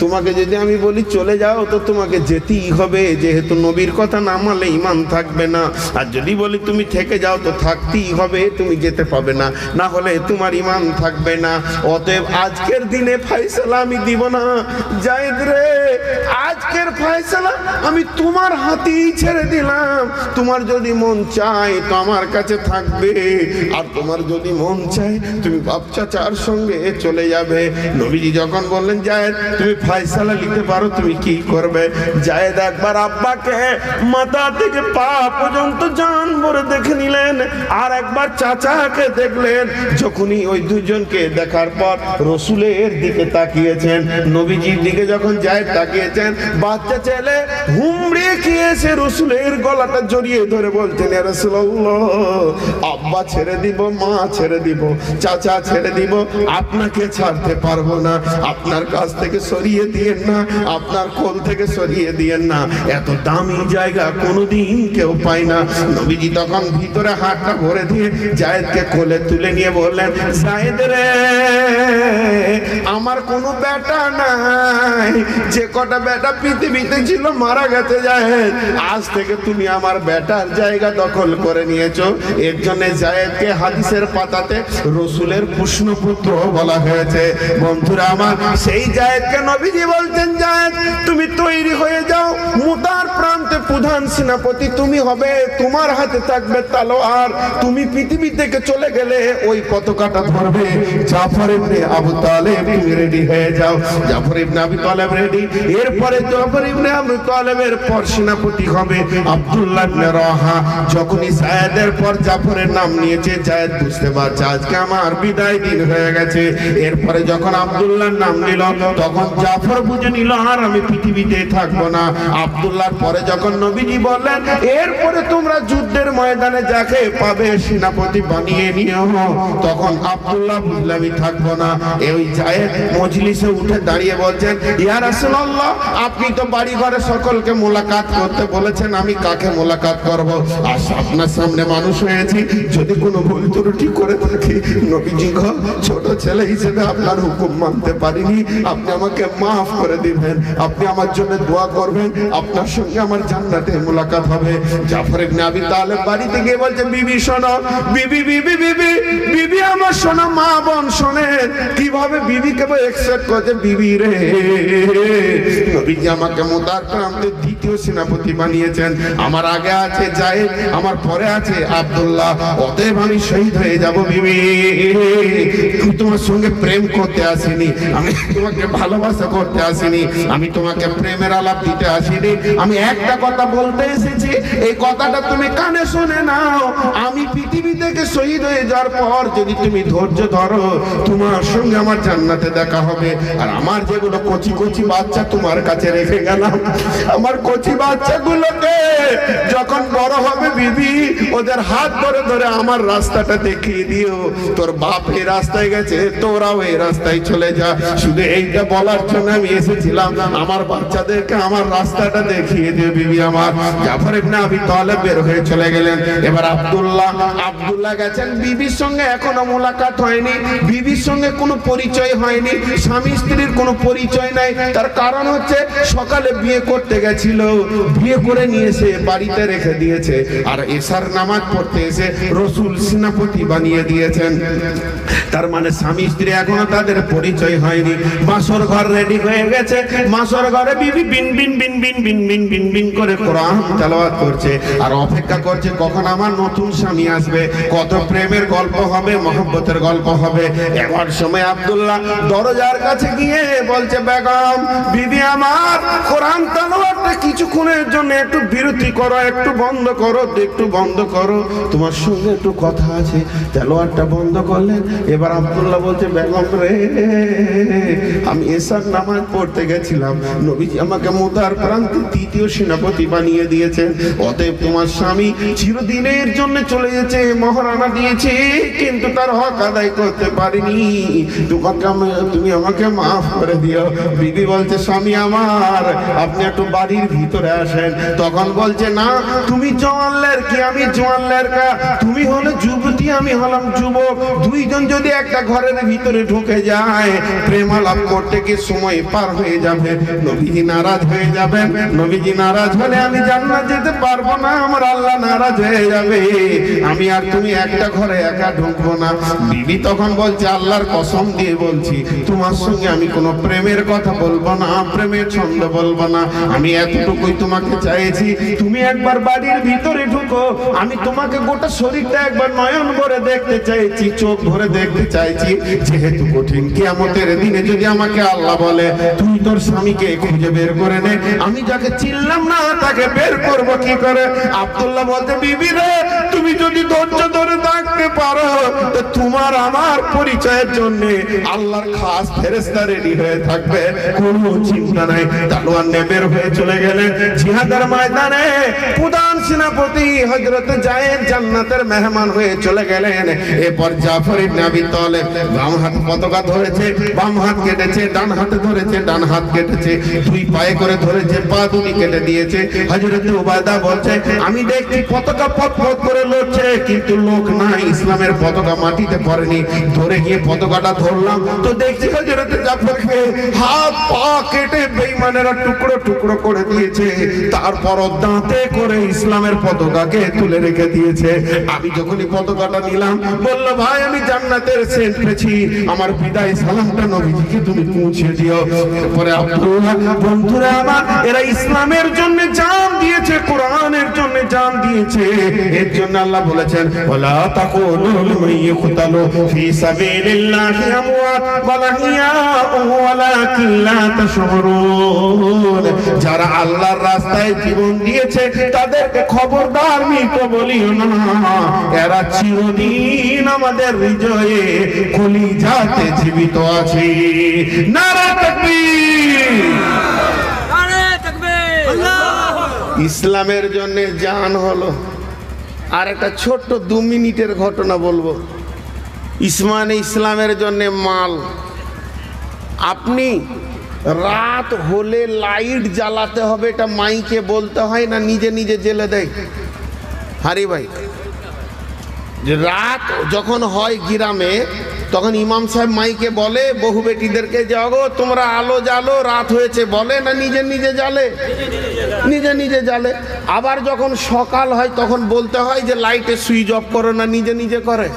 তোমাকে যদি আমি বলি চলে যাও তো তোমাকে যেতেই হবে, যেহেতু নবীর কথা না মানলে ঈমান থাকবে না। আর যদি বলি তুমি থেকে যাও তো থাকতেই হবে, তুমি যেতে পাবে না, না হলে তোমার ঈমান থাকবে না। অতএব আজকের দিনে ফয়সালা আমি দিব না যায়েদ রে, আজকের ফয়সালা আমি তোমার হাতেই ছেড়ে দিলাম। তোমার যদি মন চায় তো আমার কাছে থাকবে, আর তোমার যদি মন চায় তুমি বাপ চাচার সঙ্গে চলে যাবে। নবীজি যখন বললেন যায়েদ তুমি ফয়সালা নিতে পারো, তুমি কি করবে? যায়েদ একবার আব্বাকে মাথা থেকে পা পর্যন্ত জান ভরে দেখে নিলেন, আর একবার চাচাকে দেখলেন। যখনই ওই দুজনকে দেখার পর রসুলের দিকে তাকিয়েছেন, নবীজির দিকে যখন যায়েদ তাকিয়েছেন, বাচ্চা ছেলে হুমড়ে খেয়েছে রসুলের গলাটা জড়িয়ে ধরে বলছেন ইয়া রাসূলুল্লাহ, আব্বা ছেড়ে দিব, মা ছেড়ে দিব, চাচা ছেড়ে দিব, আপনাকে ছাড়তে পারবো না। আপনার কাছ থেকে সরিয়ে দিয়েন না, আপনার কোল থেকে সরিয়ে দিয়েন না। এত দামি জায়গা কোনোদিন কেউ পায় না। নবীজি তখন ভিতরে হাতটা ভরে দিয়ে যায়েদকে কোলে তুলে নিয়ে বললেন যায়েদ রে, আমার কোনো বেটা নাই, যে কটা বেটা পৃথিবীতে ছিল মারা গেছে যায়েদ, আজ থেকে তুমি আমার বেটার জায়গা দখল করে নিয়েছো। এর জন্য যায়েদকে হাদিসের পাতাতে রসুলের পুষ্ণপুত্র বলা হয়েছে। বন্ধুরা আমার, সেই যায়েদকে নবীজি বলতেন যায়েদ তুমি তৈরি হয়ে যাও, মুতার প্রান্তে প্রধান সেনাপতি তুমি হবে, তোমার হাতে থাকবে তলোয়ার, তুমি পৃথিবী থেকে চলে গেলে ওই পতাকাটা ধরবে জাফর ইবনে আবু তালেব, তুমি রেডি হয়ে যাও। জাফর ইবনে আবু তালেব রেডি, এরপরে জাফর ইবনে আবু তালেবের পর সেনাপতি হবে আব্দুল্লাহ ইবনে রাহা। যখনই যায়েদের পর জাফরের নাম নিয়েছে, যায়েদ বুঝতে পারছে আজকে আমার বিদায় দিন হয়ে গেছে। এরপরে যখন আব্দুল্লাহর নাম নিল, তখন জাফর বুঝে নিল আর আমি পৃথিবীতে থাকবো না। আব্দুল্লাহর পরে যখন নবীজি বললেন এরপরে তোমরা যুদ্ধের ময়দানে যাকে পাবে সেনাপতি বানিয়ে নিও, তখন আব্দুল্লাহ বুঝলে আমি থাকবো না। এই যায়েদ মজলিসে উঠে দাঁড়িয়ে বলছেন ইয়া রাসূলুল্লাহ, আপনি তো বাড়ি ঘরে সকলকে মোলাকাত করতে বলেছেন, আমি কাকে মোলাকাত করব? আর আপনার সামনে মানুষ হয়েছি, যদি কোনো ভুল ত্রুটি করে থাকি নবীজি গো, ছোট ছেলে হিসেবে আপনার হুকুম মানতে পারিনি, আপনি আমাকে মাফ করে দিবেন, আপনি আমার জন্য দোয়া করবেন, আপনার সঙ্গে আমার জান্নাতে মোলাকাত হবে। জাফর ইবনে আবি তালেব বাড়িতে গিয়ে বলছে বিবি শোনো, বিবি বিবি বিবি বিবি আমার শোনো, মা বোন শোনেন কিভাবে বিবিকে একসেপ্ট করছে। বিবি রে, নবীজি আমাকে মুতার প্রান্তে দ্বিতীয় সেনাপতি বানিয়েছেন, আমার আগে আছে যায়েদ, আমার পরে আছে আব্দুল্লাহ, অতএব আমি শহীদ হয়ে যাব। বিবি আমি তোমার সঙ্গে প্রেম করতে আসিনি, আমি তোমাকে ভালোবাসা করতে আসিনি, আমি তোমাকে প্রেমের আলাপ দিতে আসিনি, আমি একটা কথা বলতে এসেছি, এই কথাটা তুমি কানে শুনে নাও। আমি পৃথিবী থেকে শহীদ হয়ে যাওয়ার পর যদি তুমি ধৈর্য ধরো, তোমার সঙ্গে আমার জান্নাতে দেখা হবে। আর আমার যেগুলো কচি কচি বাচ্চা তোমার কাছে রেখে গেলাম, আমার কচি বাচ্চাগুলোকে যখন বড় হবে বিবি, ওদের হাত ধরে ধরে আমার রাস্তাটা দেখিয়ে দিও। তোর বাপ এই রাস্তায় গেছে, তোরাও এই রাস্তায় চলে যা। শুধু এইটা বলার জন্য আমি এসেছিলাম, আমার বাচ্চাদেরকে আমার রাস্তাটা দেখিয়ে দিও বিবি আমার। জাফর ইবনে আবি তালেব বের হয়ে চলে গেলেন। এবার আব্দুল্লাহ গেছেন, বিবির সঙ্গে এখনো মোলাকাত হয়নি, বিবির সঙ্গে কোনো পরিচয় হয়নি, স্বামী স্ত্রীর কোনো পরিচয় নাই। তার কারণ হচ্ছে সকালে বিয়ে করতে গেছিল, বিয়ে করে নিয়ে এসে বাড়িতে রেখে দিয়েছে, আর এশার নামাজ পড়তে এসে রসুল সেনাপতি বানিয়ে দিয়েছেন। তার মানে স্বামী স্ত্রী এখনো তাদের পরিচয় হয়নি। বাসর ঘর রেডি হয়ে গেছে, বাসর ঘরে বিবি বিন বিন বিন বিন বিন বিন বিন বিন করে কোরআন তেলাওয়াত করছে, আর অপেক্ষা করছে কখন আমার নতুন স্বামী আসবে, কত প্রেমের গল্প হবে, মহব্বতের গল্প হবে। এমন সময় আব্দুল্লাহ দরজার কাছে গিয়ে বলছে বেগম, বিবি আমার, কোরআন তেলাওয়াতটা কিছুক্ষণের জন্য একটু বিরতি করো, একটু বন্ধ করো, একটু বন্ধ করো, তোমার সঙ্গে একটু কথা আছে। তেলাওয়াতটা বন্ধ করলেন। এবার আব্দুল্লাহ বলছে বেগম রে, আমি এশার নামাজ পড়তে গেছিলাম, নবীজি আমাকে মুতার প্রান্তে তৃতীয় সেনাপতি সম্পত্তি বানিয়ে দিয়েছেন। অতএব তোমার স্বামী চিরদিনের জন্য চলে গেছে, মহারানা দিয়েছে, কিন্তু তার হক আদায় করতে পারিনি। তুমি আমাকে মাফ করে দিও। বিবি বলছে, স্বামী আমার, আপনি একটু বাড়ির ভিতরে আসেন। তখন বলছে, না, তুমি জওয়ানলের কি, আমি জওয়ানলের কা, তুমি হলে যুবতী, আমি হলাম যুবক। দুইজন যদি একটা ঘরের ভিতরে ঢুকে যায়, প্রেমালাপ করতে গিয়ে সময় পার হয়ে যাবে, নবীজি নারাজ হয়ে যাবেন। নবীজি নারাজ হলে আমি জান্নাত যেতে পারবো না, আমার আল্লাহ নারাজ হয়ে যাবে। আমি আর তুমি একটা ঘরে একা ঢুকবো না। বিবি তখন বলছে, আল্লাহর কসম দিয়ে বলছি, তোমার সঙ্গে আমি কোনো প্রেমের কথা বলবো না, প্রেমের ছন্দ বলবো না। আমি এতটুকুই তোমাকে চাইছি, তুমি একবার বাড়ির ভিতরে ঢুকো, আমি তোমাকে গোটা শরীরটা একবার নয়ন ভরে দেখতে চাইছি, চোখ ভরে দেখতে চাইছি। যেহেতু কঠিন কিয়ামতের দিনে যদি আমাকে আল্লাহ বলে, তুই তোর স্বামীকে খুঁজে বের করে নে, আমি যাকে চিনলাম না তাকে বের করব কি করে? আব্দুল্লাহ বলতে, বিবি রে, তুমি যদি ধৈর্য ধরে থাকতে পারো, তো তোমার আমার পরিচয়ের জন্য আল্লাহর খাস ফেরেশতা রেডি হয়ে থাকবে, কোনো চিন্তা নাই। তলোয়ার নিয়ে বের হয়ে চলে গেলেন জিহাদের ময়দানে। প্রধান সেনাপতি হযরত যায়েদ জান্নাতের মেহমান হয়ে চলে গেলেন। এরপর জাফর ইবনে আবি তালেব বাম হাত পতাকা ধরেছে, বাম হাত কেটেছে, ডান হাতে ধরেছে, ডান হাত কেটেছে, দুই পায়ে করে ধরেছে, পা দুটি কেটে দিয়েছে। হযরত উবায়দা বলছে, আমি দেখছি পতাকা পথ করে লড়ছে, কিন্তু লোক নাই, ইসলামের পতাকা মাটিতে পড়েনি। ধরে গিয়ে পতাকাটা ধরলাম তো দেখছি হযরত জাফরকে হাত পা কেটে বেঈমানেরা টুকরো টুকরো করে দিয়েছে, তারপর দাঁতে করে ইসলামের পতাকাকে তুলে রেখে দিয়েছে। আমি যখনই পতাকাটা নিলাম, বলল, ভাই আমি জান্নাতের সেন্ট পেয়েছি, আমার বিদায় সালামটা নবীজিকে তুমি পৌঁছে দিও। এরপরে আব্দুল্লাহ, বন্ধুরা আমার, এরা ইসলামের জন্য জান দিয়েছে, কোরআনের জন্য জান দিয়েছে। এর জন্য আল্লাহ বলেছেন, ওয়ালা তাকুলু লিমান ইয়াকতালু ফি সাবিলিল্লাহি আমওয়াত ওয়ালা হিয়াউ ওয়ালাকিন লা তাশউরুন। যারা আল্লাহর রাস্তায় জীবন দিয়েছে তাদেরকে খবরদার মৃত বলিও না, এরা চিরদিন আমাদের হৃদয়ে কলিজাতে জীবিত আছে। নারে তাকবীর! নারে তাকবীর! আল্লাহু আকবার! ইসলামের জন্য জান হলো। আর একটা ছোট্ট 2 মিনিটের ঘটনা বলবো। ইসলামের জন্য মাল। আপনি রাত হলে লাইট জ্বালাতে হবে, এটা মাইকে বলতে হয় না নিজে নিজে জ্বেলে দেয়? হারি ভাই, যে রাত যখন হয় গ্রামে, তখন ইমাম সাহেব মাইকে বলে বহু বেটিদেরকে, যাগো তোমরা আলো জ্বালো, রাত হয়েছে, বলে না নিজে নিজে জ্বালে? নিজে নিজে জ্বালে। আবার যখন সকাল হয় তখন বলতে হয় যে লাইটে সুইচ অফ করো, না নিজে নিজে করে?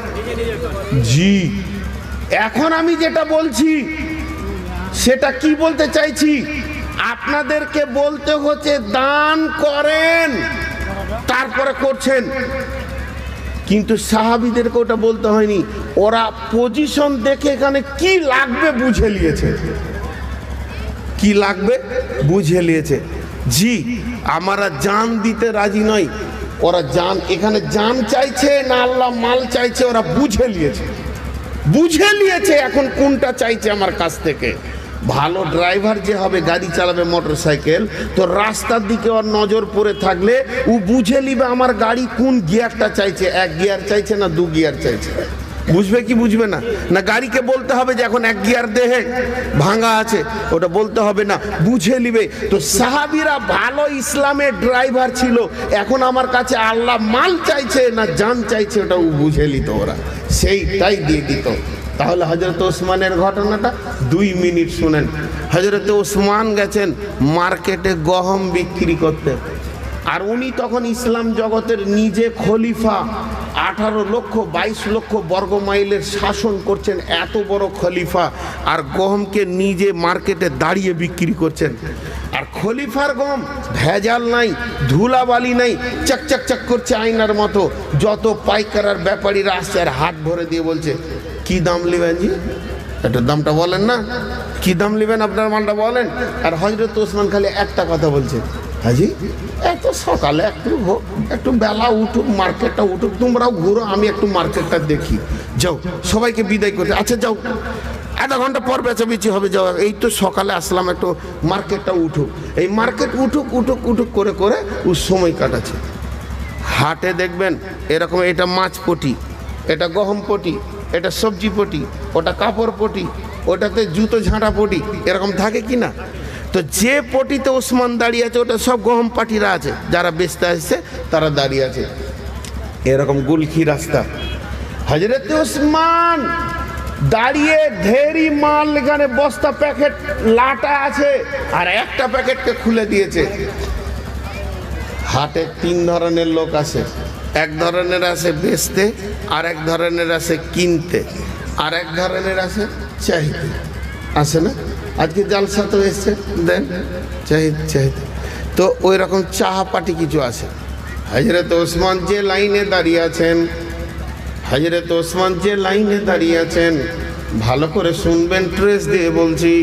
জি। এখন আমি যেটা বলছি সেটা কি বলতে চাইছি, আপনাদেরকে বলতে হচ্ছে দান করেন, তারপরে করছেন। কিন্তু সাহাবীদেরকে ওটা বলতে হয়নি, ওরা পজিশন দেখে এখানে কি লাগবে বুঝে নিয়েছে, কি লাগবে বুঝে নিয়েছে। জি, আমরা জান দিতে রাজি নই, ওরা জান, এখানে জান চাইছে না আল্লাহ মাল চাইছে, ওরা বুঝে নিয়েছে, বুঝে নিয়েছে এখন কোনটা চাইছে আমার কাছ থেকে। ভালো ড্রাইভার যে হবে, গাড়ি চালাবে মোটরসাইকেল, তো রাস্তার দিকে ওর নজর পড়ে থাকলে ও বুঝে নিবে আমার গাড়ি কোন গিয়ারটা চাইছে, 1 গিয়ার চাইছে না 2 গিয়ার চাইছে। বুঝবে কি বুঝবে না? না গাড়িকে বলতে হবে যে এখন 1 গিয়ার দেহে ভাঙা আছে, ওটা বলতে হবে না, বুঝে নিবে। তো সাহাবীরা ভালো ইসলামের ড্রাইভার ছিল, এখন আমার কাছে আল্লাহ মাল চাইছে না জান চাইছে, ওটা বুঝে নিত ওরা, সেইটাই দিয়ে দিত। তাহলে হযরত ওসমানের ঘটনাটা 2 মিনিট শুনেন। হযরত ওসমান গেছেন মার্কেটে গহম বিক্রি করতে, আর উনি তখন ইসলাম জগতের নিজে খলিফা, 18 লক্ষ 22 লক্ষ বর্গ মাইলের শাসন করছেন, এত বড় খলিফা, আর গহমকে নিজে মার্কেটে দাঁড়িয়ে বিক্রি করছেন। আর খলিফার গম ভেজাল নাই, ধুলাবালি নাই, চকচক চক করছে আয়নার মতো। যত পাইকার আর ব্যাপারীরা আসছে আর হাত ভরে দিয়ে বলছে, কি দাম নেবেন জি, একটু দামটা বলেন না, কি দাম নেবেন আপনার মালটা বলেন। আর হযরত ওসমান খালি একটা কথা বলছে, হাজি এত সকালে একটু বেলা উঠুক, মার্কেটটা উঠুক, তোমরাও ঘুরো, আমি একটু মার্কেটটা দেখি, যাও। সবাইকে বিদায় করতে, আচ্ছা যাও। আধা ঘন্টা পর বেচাবেচি হবে। যাওয়া এই তো সকালে আসলাম, একটু মার্কেটটা উঠুক, এই মার্কেট উঠুক উঠুক উঠুক করে করে ও সময় কাটাচ্ছে। হাটে দেখবেন এরকম, এটা মাছ পটি, এটা গহম পটি, এটা সবজি পটি, ওটা কাপড় পটি, ওটাতে জুতো ঝাঁটা পটি, এরকম থাকে কি না? তো যে পটিতে ওসমান দাঁড়িয়ে আছে ওটা সব গহম পাটিরা আছে, যারা বেচতে আসছে তারা দাঁড়িয়ে আছে। এরকম গুলখি রাস্তা, হজরত ওসমান দাঁড়িয়ে ঢেরি মাল, এখানে বস্তা প্যাকেট লাটা আছে, আর একটা প্যাকেটকে খুলে দিয়েছে। হাটে তিন ধরনের লোক আছে, এক ধরনের আছে বেচতে, আর এক ধরনের আছে কিনতে, আর এক ধরনের আছে চাহিদা। আছে না? আজকে জালসা তো এসছে, দেন চাহিদা চাহিদা। তো ওই রকম চাহা পাটি কিছু আছে। হজরত ওসমান যে লাইনে দাঁড়িয়ে আছেন, হজরত ওসমান যে লাইনে দাঁড়িয়ে আছেন, ভালো করে শুনবেন, ট্রেস দিয়ে বলছি।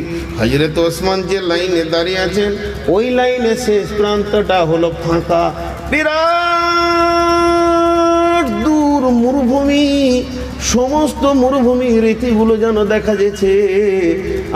হজরত ওসমান যে লাইনে দাঁড়িয়ে আছেন ওই লাইনে শেষ প্রান্তটা হলো ফাঁকা, বিরাট দূর মরুভূমি, সমস্ত মরুভূমির রীতিগুলো যেন দেখা যাচ্ছে।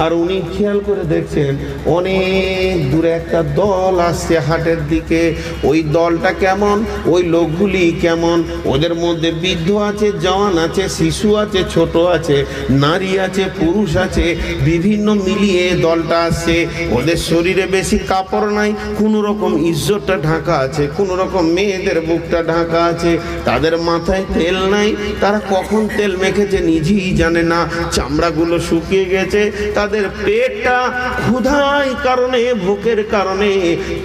আর উনি খেয়াল করে দেখছেন অনেক দূরে একটা দল আসছে হাটের দিকে। ওই দলটা কেমন, ওই লোকগুলি কেমন, ওদের মধ্যে বৃদ্ধ আছে, জওয়ান আছে, শিশু আছে, ছোট আছে, নারী আছে, পুরুষ আছে, বিভিন্ন মিলিয়ে দলটা আসছে। ওদের শরীরে বেশি কাপড় নাই, কোনো রকম ইজ্জতটা ঢাকা আছে, কোনো রকম মেয়েদের বুকটা ঢাকা আছে, তাদের মাথায় তেল নাই, তারা কখন তেল মেখেছে নিজেই জানে না, চামড়াগুলো শুকিয়ে গেছে, তাদের পেটটা ক্ষুধার কারণে, ভোকের কারণে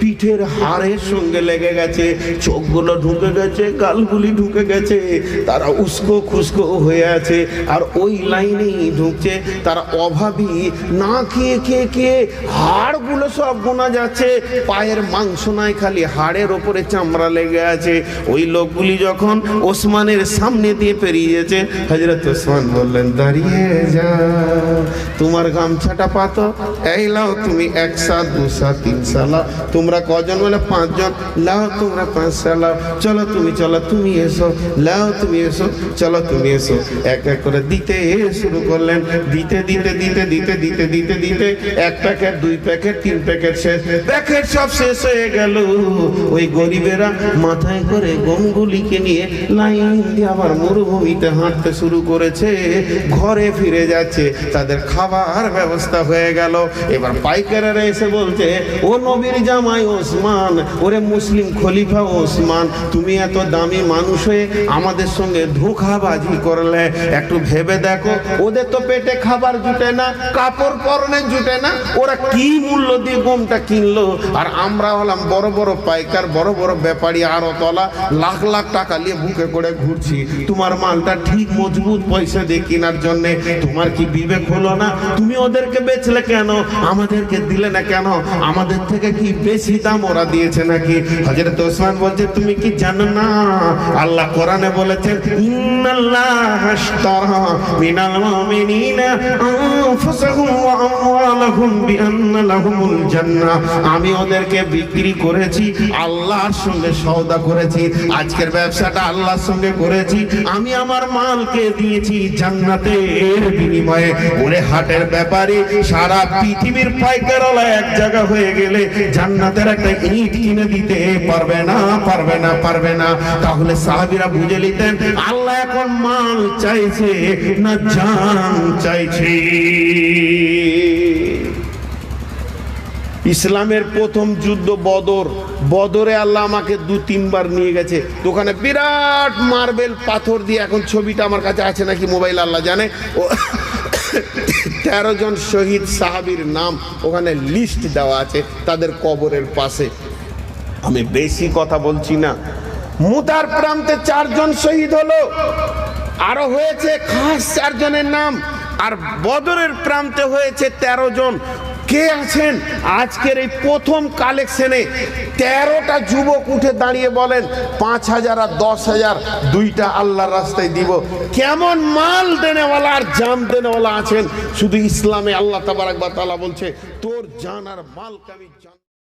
পিঠের হাড়ের সঙ্গে লেগে গেছে, চোখগুলো ঢুকে গেছে, গালগুলি ঢুকে গেছে, তারা উস্কো খুস্কো হয়ে আছে। আর ওই লাইনেই ঢুকছে তারা অভাবী, না খেয়ে খেয়ে খেয়ে হাড়গুলো সব গোনা যাচ্ছে, পায়ের মাংস নাই, খালি হাড়ের ওপরে চামড়া লেগে আছে। ওই লোকগুলি যখন ওসমানের সামনে দিয়ে পেরিয়েছে, হযরত ওসমান বললেন, দাঁড়িয়ে যা, তোমার গামছাটা পাতো, এই লাও তুমি একসা দুসা তিনসা লাও। তোমরা কজন? বলে 5 জন। লাও তোমরা 5 লাও। চলো তুমি, চলো তুমি এসো, লাও তুমি এসো, চলো তুমি এসো। এক এক করে দিতে শুরু করলেন, দিতে দিতে দিতে দিতে দিতে দিতে দিতে 1 প্যাকেট, 2 প্যাকেট, 3 প্যাকেট শেষ, প্যাকেট সব শেষ হয়ে গেল। ওই গরিবেরা মাথায় করে গমগুলিকে নিয়ে লাইন দিয়ে আবার মরুভূমিতে হাঁটতে শুরু করেছে, ঘরে ফিরে যাচ্ছে, তাদের খাবার ব্যবস্থা হয়ে গেল। এবার পাইকারেরা এসে বলছে, ও নবীর জামাই ওসমান, ওরে মুসলিম খলিফা ওসমান, তুমি এত দামি মানুষ হয়ে আমাদের সঙ্গে ধোঁকাবাজি করলে, একটু ভেবে দেখো, ওদের তো পেটে খাবার জুটে না, কাপড় পরনে জুটে না, ওরা কি মূল্য দিয়ে গমটা কিনলো, আর আমরা হলাম বড় বড় পাইকার, বড় বড় ব্যাপারী, আরো তলা লাখ লাখ টাকা নিয়ে বুকে করে ঘুরছি, তোমার মালটা ঠিক মজবুত পয়সা দিয়ে কেনার জন্য তোমার কি বিবেক হলো না? তুমি ওদেরকে বেচলে কেন, আমাদেরকে দিলে না কেন? আমাদের থেকে কি বেশি দাম ওরা দিয়েছে নাকি? হযরত ওসমান বলছে, তুমি কি জানো না আল্লাহ কোরআনে বলেছেন, ইন্নাল্লাহা আশতারা মিনাল মুমিনিনা আনফুসাহুম ওয়া আমওয়ালাহুম বিআন্না লাহুমুল জান্নাহ। আমি ওদেরকে বিক্রি করেছি, আল্লাহর সঙ্গে সওদা করেছি, আজকের ব্যবসাটা আল্লাহর সঙ্গে করেছি, আমি আমার মালকে দিয়েছি জান্নাতের বিনিময়ে। ওরে হাটের ব্যাপারে সারা পৃথিবীর পাইকারওয়ালা এক জায়গা হয়ে গেলে জান্নাতের একটা ইট কিনে দিতে পারবে না, পারবে না, পারবে না। তাহলে সাহাবীরা বুঝে নিতেন আল্লাহ এখন মাল চাইছে না জান চাইছে। ইসলামের প্রথম যুদ্ধ বদর, বদরে আল্লাহ আমাকে 2-3 বার নিয়ে গেছে। তো ওখানে বিরাট মার্বেল পাথর দিয়ে, এখন ছবিটা আমার কাছে আছে নাকি মোবাইল আল্লাহ জানে, ও 13 জন শহীদ সাহাবীর নাম ওখানে লিস্ট দেওয়া আছে তাদের কবরের পাশে। আমি বেশি কথা বলছি না। মুতার প্রান্তে 4 জন শহীদ হলো, আরো হয়েছে খাস 4 জনের নাম, আর বদরের প্রান্তে হয়েছে 13 জন। কে আছেন আজকের এই প্রথম কালেকশনে? 13টা যুবক উঠে দাঁড়িয়ে বলেন 5,000 আর 10,000 দুইটা আল্লাহর রাস্তায় দিব। কেমন মাল দেনেওয়ালা আর জান দেনেওয়ালা আছেন? শুধু ইসলামে আল্লাহ তাবারক ওয়া তাআলা বলছে, তোর জান আর মালকে আমি